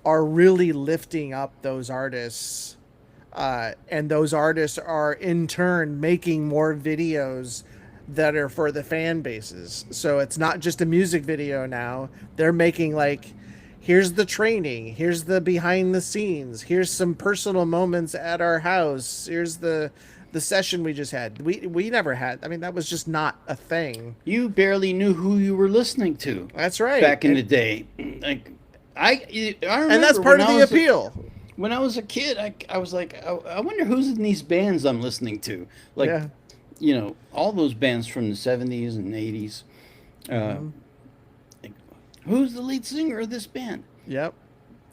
are really lifting up those artists, and those artists are in turn making more videos that are for the fan bases. So it's not just a music video now. They're making like, here's the training, here's the behind the scenes, here's some personal moments at our house, here's the session we just had. We never had. I mean, that was just not a thing. You barely knew who you were listening to. That's right. Back in the day, like I remember, And that's part of the appeal. When I was a kid, I was like, I wonder who's in these bands I'm listening to. Like, Yeah. you know, all those bands from the 70s and 80s. Like, who's the lead singer of this band? Yep.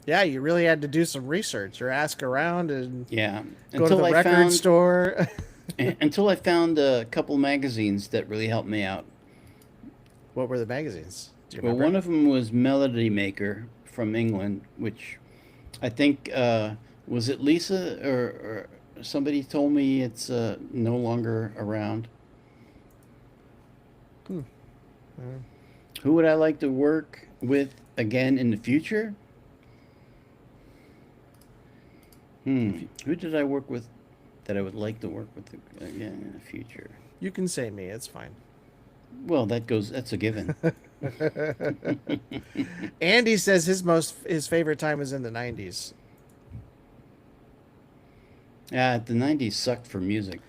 Yeah, you really had to do some research or ask around and Yeah. go to the record store. Until I found a couple magazines that really helped me out. What were the magazines? Do you Well, remember? one of them was Melody Maker from England, which I think was it Lisa or somebody told me it's no longer around. Who would I like to work with again in the future? Who did I work with that I would like to work with again in the future? You can say me. It's fine. Well, that's a given. Andy says his favorite time was in the 90s. The 90s sucked for music.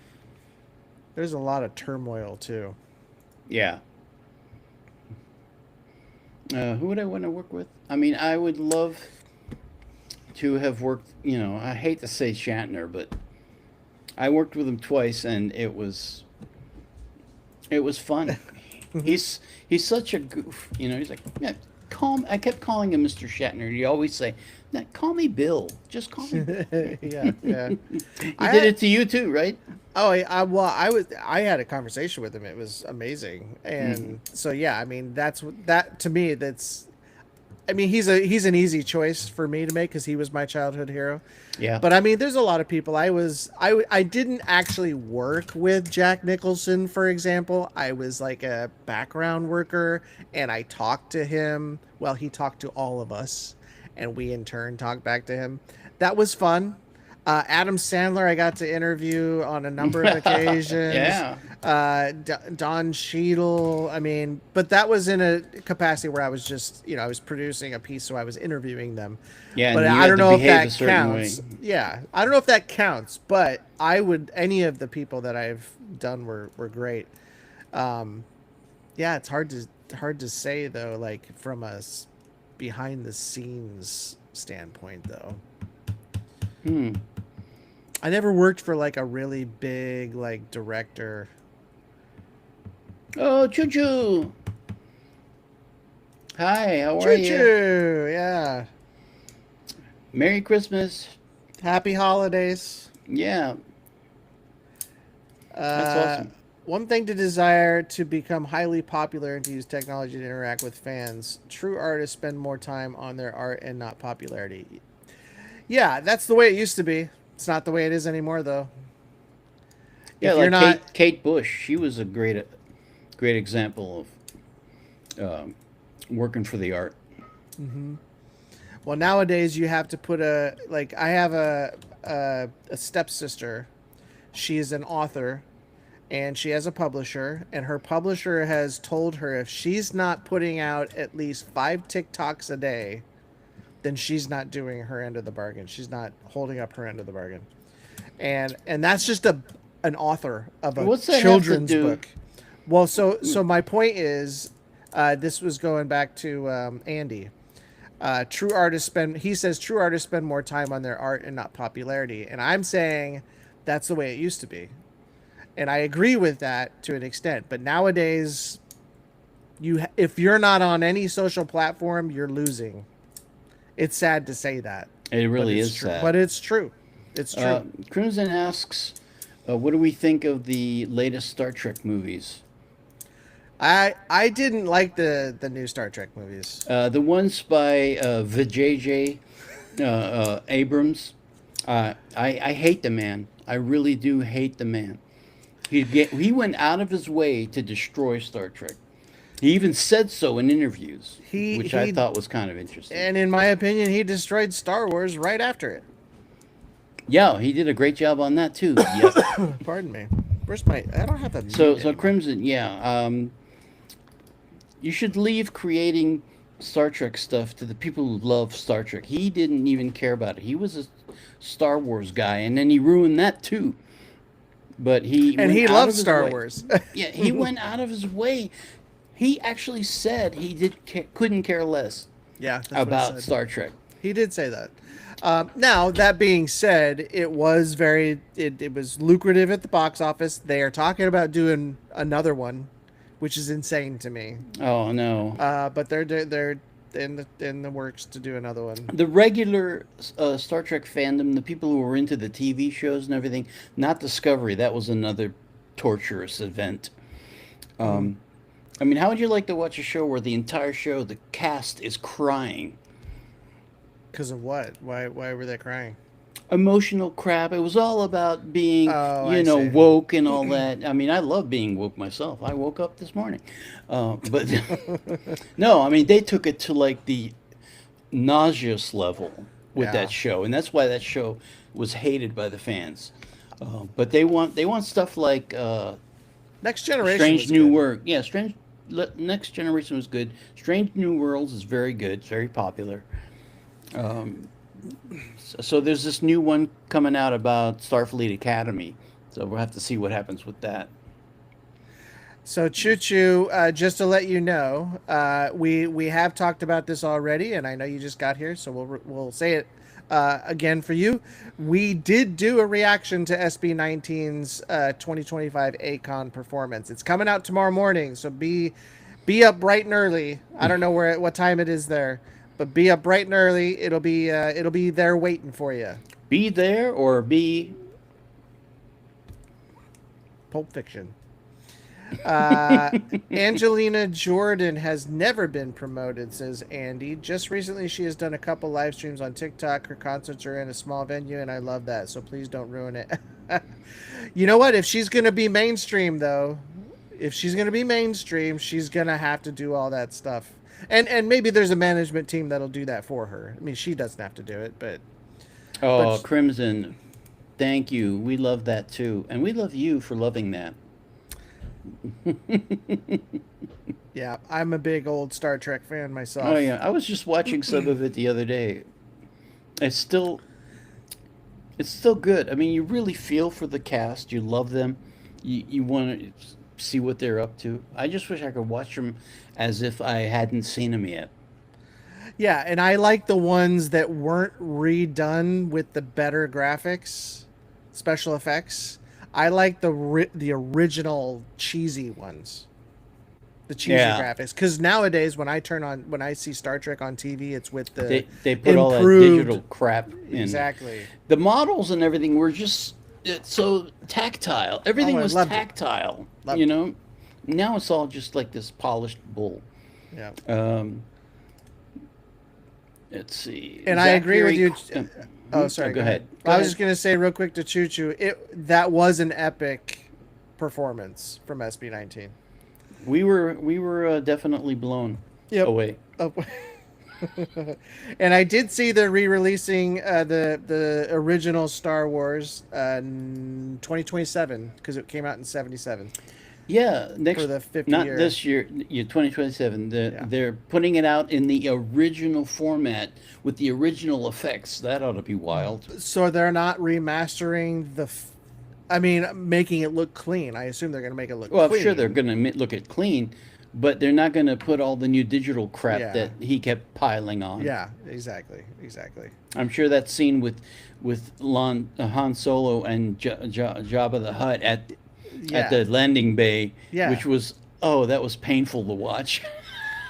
There's a lot of turmoil too. Yeah. Who would I want to work with? I mean, I would love to have worked, you know, I hate to say Shatner, but I worked with him twice and it was fun. He's such a goof, you know. He's like, yeah, I kept calling him Mr. Shatner. He always say, "No, call me Bill. Just call me Bill." Yeah. He did it to you too, right? Oh, I had a conversation with him. It was amazing. And so yeah, I mean, that to me, I mean, he's an easy choice for me to make because he was my childhood hero. Yeah. But I mean, there's a lot of people. I didn't actually work with Jack Nicholson, for example. I was like a background worker, and I talked to him. Well, he talked to all of us, and we in turn talked back to him. That was fun. Adam Sandler, I got to interview on a number of occasions. Yeah. Don Cheadle. I mean, but that was in a capacity where I was just, I was producing a piece, so I was interviewing them. Yeah, But and you I had don't to know if behave a that certain counts. way. Yeah, I don't know if that counts, but any of the people that I've done were great. Yeah, it's hard to say though, like from a behind the scenes standpoint though. I never worked for like a really big like director. Oh, Choo Choo. Hi, how are you? Choo-choo, yeah. Merry Christmas. Happy holidays. Yeah. That's awesome. One thing to desire to become highly popular and to use technology to interact with fans. True artists spend more time on their art and not popularity. Yeah, that's the way it used to be. It's not the way it is anymore, though. Yeah, If like you're Kate Bush. She was a great example of working for the art. Well, nowadays you have to put I have a stepsister. She is an author, and she has a publisher, and her publisher has told her if she's not putting out at least 5 TikToks a day, then she's not doing her end of the bargain. She's not holding up her end of the bargain. And that's just an author of a What's that children's have to do? book. Well, so my point is, this was going back to Andy. He says true artists spend more time on their art and not popularity. And I'm saying that's the way it used to be. And I agree with that to an extent. But nowadays, if you're not on any social platform, you're losing. It's sad to say that. It really but it's is true. sad. But it's true. It's true. Crimson asks, what do we think of the latest Star Trek movies? I didn't like the new Star Trek movies. The ones by Vijay Abrams. I hate the man. I really do hate the man. He went out of his way to destroy Star Trek. He even said so in interviews, which I thought was kind of interesting. And in my opinion, he destroyed Star Wars right after it. Yeah, he did a great job on that too. Yep. Pardon me. Where's my? I don't have that. So Crimson, yeah. You should leave creating Star Trek stuff to the people who love Star Trek. He didn't even care about it. He was a Star Wars guy, and then he ruined that too. But he loves Star Wars. Yeah, he went out of his way. He actually said he couldn't care less. Yeah, about Star Trek. He did say that. Now that being said, it was it was lucrative at the box office. They are talking about doing another one, which is insane to me. Oh no! But they're in the works to do another one. The regular Star Trek fandom, the people who were into the TV shows and everything, not Discovery. That was another torturous event. I mean, how would you like to watch a show where the entire show, the cast is crying? Because of what? Why were they crying? Emotional crap. It was all about being, see. woke and all that. I mean, I love being woke myself. I woke up this morning. But no, I mean, they took it to like the nauseous level with that show. And that's why that show was hated by the fans. But they want stuff like Next Generation. Strange New World. Yeah, Next Generation was good. Strange New Worlds is very good. It's very popular. So there's this new one coming out about Starfleet Academy. So we'll have to see what happens with that. So Choo Choo, just to let you know, we have talked about this already, and I know you just got here, so we'll say it again for you. We did do a reaction to SB19's 2025 Acon performance. It's coming out tomorrow morning, so be up bright and early. I don't know what time it is there, but be up bright and early. It'll be there waiting for you. Be there or be Pulp Fiction. Angelina Jordan has never been promoted, says Andy. Just recently she has done a couple live streams on TikTok. Her concerts are in a small venue and I love that, so please don't ruin it. You know what, if she's gonna be mainstream though, she's gonna have to do all that stuff, and maybe there's a management team that'll do that for her. I mean, she doesn't have to do it, but Crimson, thank you, we love that too, and we love you for loving that. Yeah, I'm a big old Star Trek fan myself. Oh yeah, I was just watching some of it the other day. It's still good. I mean, you really feel for the cast. You love them. You want to see what they're up to. I just wish I could watch them as if I hadn't seen them yet. Yeah, and I like the ones that weren't redone with the better graphics, special effects. I like the original cheesy ones, the cheesy graphics. Because nowadays, when I see Star Trek on TV, it's with the they put all that digital crap in. Exactly. The models and everything were just so tactile. Everything was tactile. You know, now it's all just like this polished bull. Yeah. Let's see. And I agree with you. Oh, sorry. Go ahead. I was just gonna say real quick to Choo Choo, that was an epic performance from SB19. We were definitely blown away. Oh. And I did see they're re-releasing the original Star Wars 2027 because it came out in 77. Yeah, for the 50 not year. This year, 2027. They're putting it out in the original format with the original effects. That ought to be wild. So they're not remastering making it look clean. I assume they're going to make it look clean. Well, I'm sure they're going to look at clean, but they're not going to put all the new digital crap that he kept piling on. Yeah, exactly. I'm sure that scene with Han Solo and Jabba the Hutt at the landing bay, which was that was painful to watch.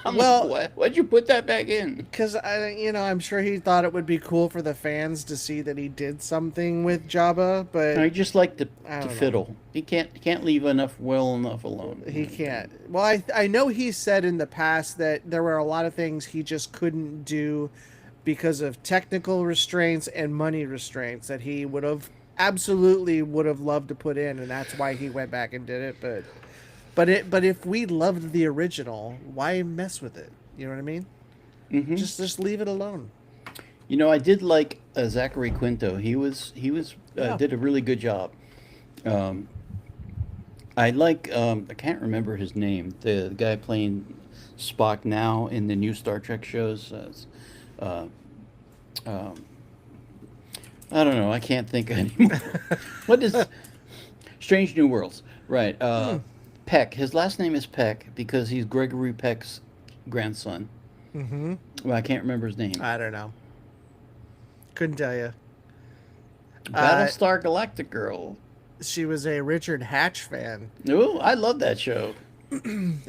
I'm Well, like, why'd you put that back in? because I'm sure he thought it would be cool for the fans to see that he did something with Jabba, but I just like to I to don't know. fiddle. He can't leave enough enough alone. He can't. Well, I know he said in the past that there were a lot of things he just couldn't do because of technical restraints and money restraints that he would have loved to put in, and that's why he went back and did it. But if we loved the original, why mess with it? You know what I mean? Hmm. Just leave it alone. I did like Zachary Quinto. He was Yeah. did a really good job. Um, I like I can't remember his name. The guy playing Spock now in the new Star Trek shows. Uh, um, I don't know. I can't think anymore. What is Strange New Worlds? Right. Peck. His last name is Peck because he's Gregory Peck's grandson. Mm-hmm. Well, I can't remember his name. I don't know. Couldn't tell you. Battlestar Galactica girl. She was a Richard Hatch fan. Oh, I love that show.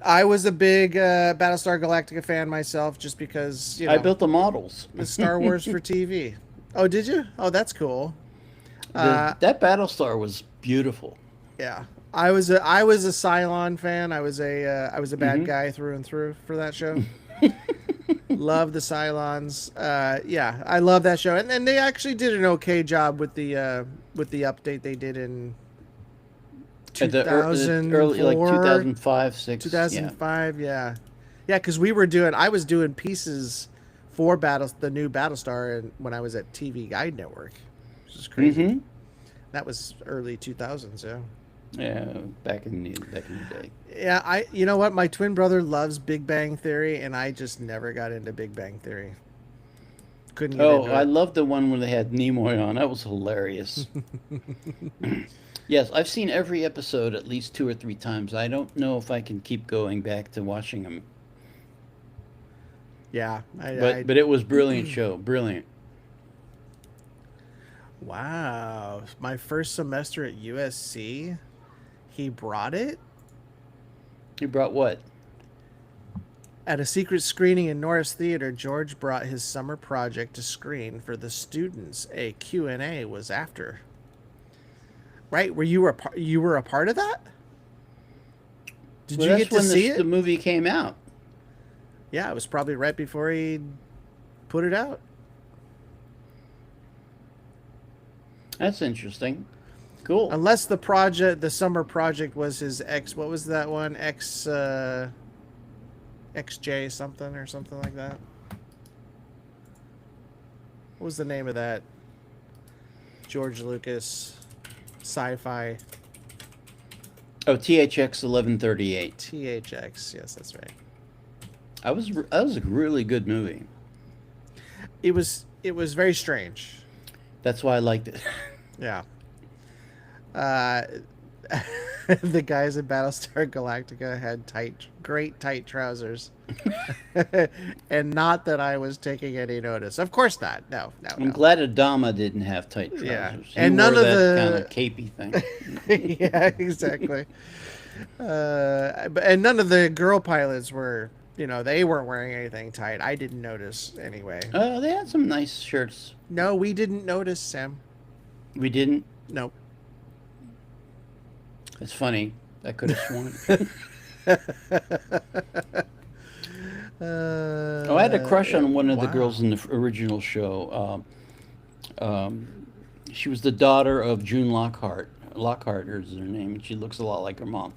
I was a big Battlestar Galactica fan myself, just because I built the models. the Star Wars for TV. Oh, did you? Oh, that's cool. That Battlestar was beautiful. Yeah, I was a Cylon fan. I was a bad guy through and through for that show. Love the Cylons. Yeah, I love that show, and they actually did an okay job with the update they did in At the early, like 2005, 6. 2005. Yeah, because I was doing pieces for the new Battlestar, and when I was at TV Guide Network, which is crazy. Mm-hmm. That was early 2000s. Yeah. Yeah, back in the day. Yeah, you know what? My twin brother loves Big Bang Theory, and I just never got into Big Bang Theory. Couldn't get into I it. loved the one where they had Nimoy on. That was hilarious. Yes, I've seen every episode at least 2 or 3 times. I don't know if I can keep going back to watching them. Yeah, But it was brilliant show. Brilliant. wow. My first semester at USC, he brought it You brought what? at a secret screening in Norris Theater. George brought his summer project to screen for the students. A Q&A was after. Right? You were a part of that? Did Well, you that's get to when see the it? movie came out. Yeah, it was probably right before he put it out. That's interesting. Cool. Unless the summer project was his what was that one? XJ something or something like that. What was the name of that? George Lucas sci-fi Oh, THX 1138. THX. Yes, that's right. That was a really good movie. It was very strange. That's why I liked it. Yeah. The guys in Battlestar Galactica had great tight trousers. And not that I was taking any notice. Of course not. No. I'm glad Adama didn't have tight trousers. Yeah. He And wore none of that the- kind of capey thing. Yeah, exactly. And none of the girl pilots were, they weren't wearing anything tight. I didn't notice anyway. They had some nice shirts. No, we didn't notice, Sam. We didn't. Nope. It's funny. I could have sworn. I had a crush on one of the wow. girls in the original show. She was the daughter of June Lockhart. Lockhart is her name, and she looks a lot like her mom.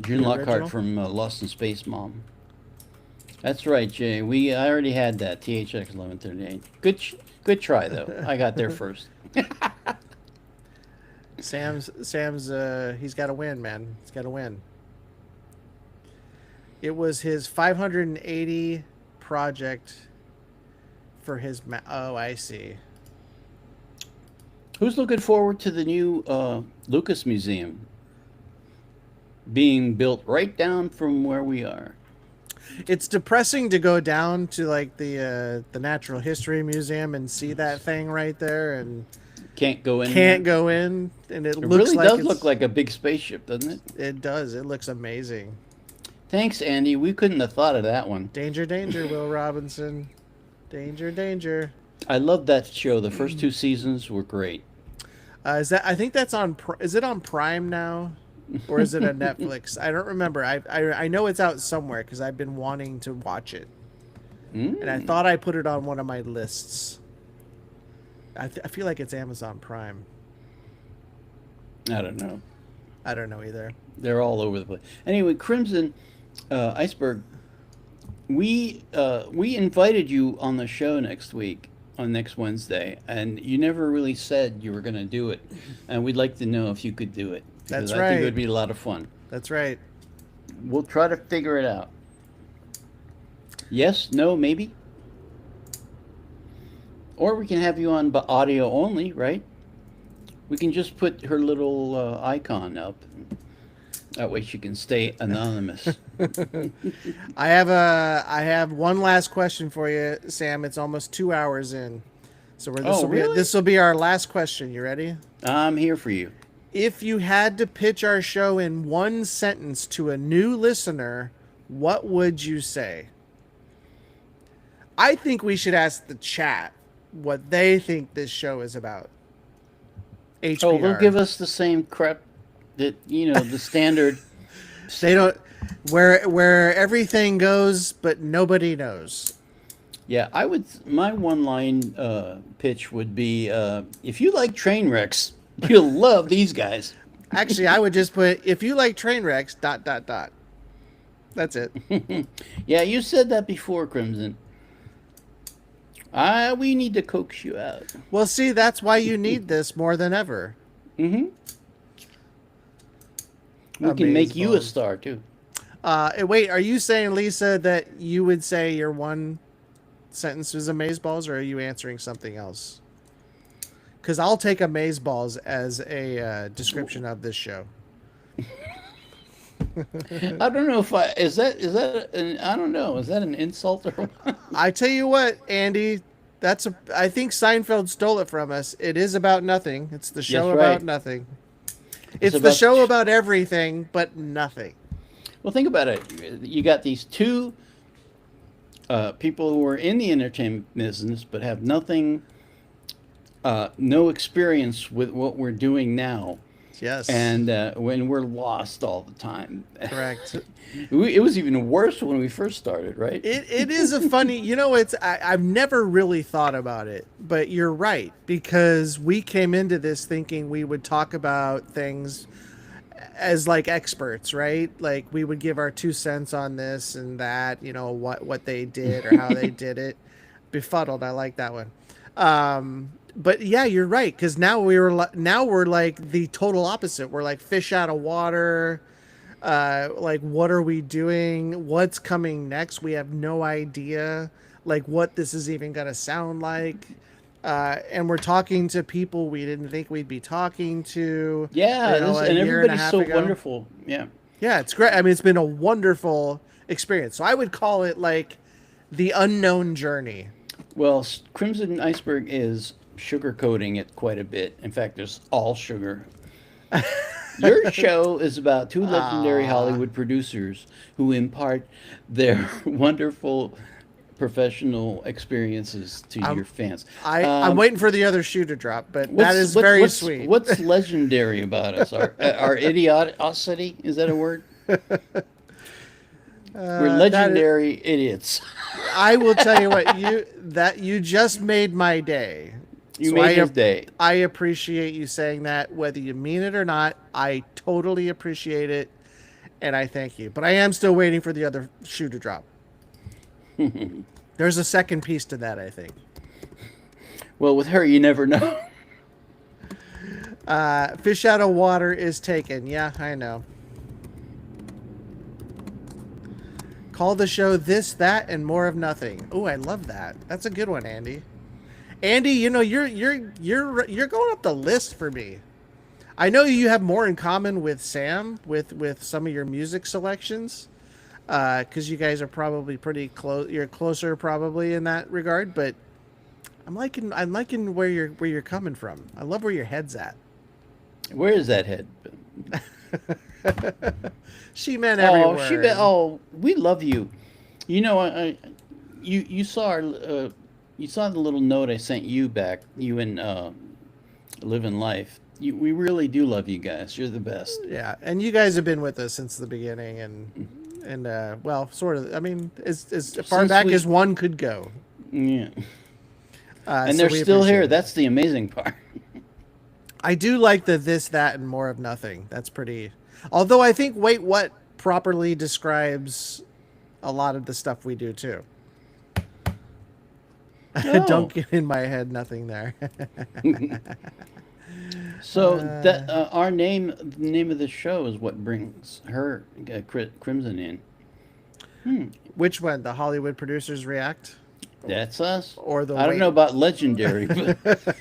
June The Lockhart original? from Lost in Space Mom. That's right, Jay. I already had that THX 1138. Good try though. I got there first. Sam's he's got to win, man. He's got to win. It was his 580 project for his oh, I see. Who's looking forward to the new Lucas Museum being built right down from where we are? It's depressing to go down to like the Natural History Museum and see that thing right there and Can't go in. can't go in, and it It looks really like does it's- look like a big spaceship, doesn't it? It does. It looks amazing. Thanks, Andy. We couldn't have thought of that one. Danger, danger, Will Robinson. Danger, danger. I love that show. The first two seasons were great. Is that? I think that's on. Is it on Prime now, or is it on Netflix? I don't remember. I know it's out somewhere because I've been wanting to watch it, and I thought I put it on one of my lists. I feel like it's Amazon Prime. I don't know. I don't know either. They're all over the place. Anyway, Crimson Iceberg, we invited you on the show next week, on next Wednesday, and you never really said you were going to do it, and we'd like to know if you could do it. That's I right. think it would be a lot of fun. That's right. We'll try to figure it out. Yes, no, maybe? Or we can have you on audio only, right? We can just put her little icon up. That way she can stay anonymous. I have one last question for you, Sam. It's almost 2 hours in, so this will be our last question. You ready? I'm here for you. If you had to pitch our show in one sentence to a new listener, what would you say? I think we should ask the chat what they think this show is about. HBR. Oh, they'll give us the same crap that, the standard. They don't, where everything goes, but nobody knows. Yeah, my one-line pitch would be, if you like train wrecks, you'll love these guys. Actually, I would just put, if you like train wrecks, ... That's it. Yeah, you said that before, Crimson. We need to coax you out. Well, see, that's why you need this more than ever. Mm-hmm. We can make you a star, too. Wait, are you saying, Lisa, that you would say your one sentence was amazeballs, or are you answering something else? Because I'll take amazeballs as a description of this show. I don't know if I don't know. Is that an insult or what? I tell you what, Andy, I think Seinfeld stole it from us. It is about nothing. It's the show about nothing. It's the show about everything, but nothing. Well, think about it. You got these two people who are in the entertainment business, but have nothing, no experience with what we're doing now. Yes. And when we're lost all the time. Correct. It was even worse when we first started, right? It is a funny, I've never really thought about it, but you're right, because we came into this thinking we would talk about things as like experts, right? Like we would give our 2 cents on this and that, what they did or how they did it. Befuddled. I like that one. But yeah, you're right. Cause now we're like the total opposite. We're like fish out of water. Like, what are we doing? What's coming next? We have no idea like what this is even going to sound like. And we're talking to people we didn't think we'd be talking to. Yeah. And everybody's so wonderful. Yeah. Yeah. It's great. I mean, it's been a wonderful experience. So I would call it like the unknown journey. Well, Crimson Iceberg is sugarcoating it quite a bit. In fact, there's all sugar. Your show is about two legendary Hollywood producers who impart their wonderful professional experiences to your fans. I'm waiting for the other shoe to drop, but that is very sweet. What's legendary about us? Our idiocity? Is that a word? We're legendary idiots. I will tell you what, you just made my day. You made his day. I appreciate you saying that, whether you mean it or not. I totally appreciate it, and I thank you. But I am still waiting for the other shoe to drop. There's a second piece to that, I think. Well, with her, you never know. Fish out of water is taken. Yeah, I know. Call the show This, That, and More of Nothing. Oh, I love that. That's a good one, Andy. Andy, you're going up the list for me. I know you have more in common with Sam with some of your music selections, because you guys are probably pretty close. You're closer probably in that regard. But I'm liking where you're coming from. I love where your head's at. Where is that head? She meant every Oh, word. oh, we love you. You know, you saw you saw the little note I sent you back. You and Living Life. We really do love you guys. You're the best. Yeah, and you guys have been with us since the beginning, and well, sort of. I mean, as far Since back we- as one could go. Yeah, and So they're we still appreciate here. it. That's the amazing part. I do like the this, that, and more of nothing. That's pretty. Although I think wait, what properly describes a lot of the stuff we do too. Oh. Don't get in my head. Nothing there. So that our name, the name of the show, is what brings her Crimson in. Which one? The Hollywood producers react, That's us. or the I don't know about legendary, but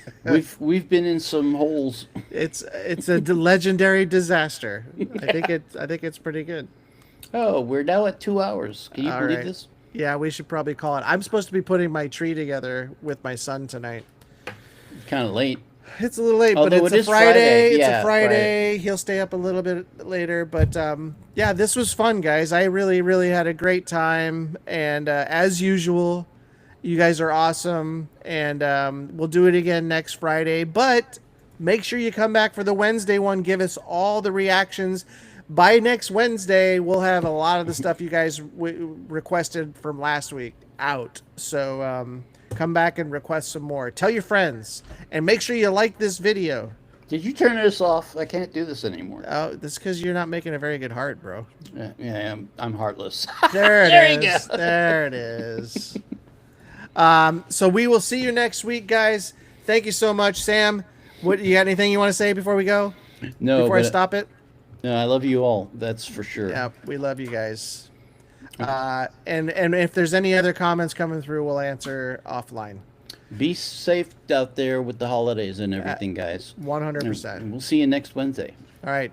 we've been in some holes. It's a legendary disaster. I think it's pretty good. Oh, we're now at 2 hours. Can you All believe right. this? Yeah, we should probably call it. I'm supposed to be putting my tree together with my son tonight. Kind of late. It's a little late, but Although it's it a is Friday. Friday. It's Yeah, a Friday. He'll stay up a little bit later, but yeah, this was fun, guys. I really, really had a great time, and as usual, you guys are awesome, and we'll do it again next Friday. But make sure you come back for the Wednesday one. Give us all the reactions. By next Wednesday, we'll have a lot of the stuff you guys requested from last week out. So come back and request some more. Tell your friends, and make sure you like this video. Did you turn this off? I can't do this anymore. Oh, that's because you're not making a very good heart, bro. Yeah, I'm heartless. There it There you is. go. There it is. So we will see you next week, guys. Thank you so much, Sam. What you got? Anything you want to say before we go? No, Before I but- stop it? No, I love you all. That's for sure. Yeah, we love you guys. And if there's any other comments coming through, we'll answer offline. Be safe out there with the holidays and everything, guys. 100%. We'll see you next Wednesday. All right.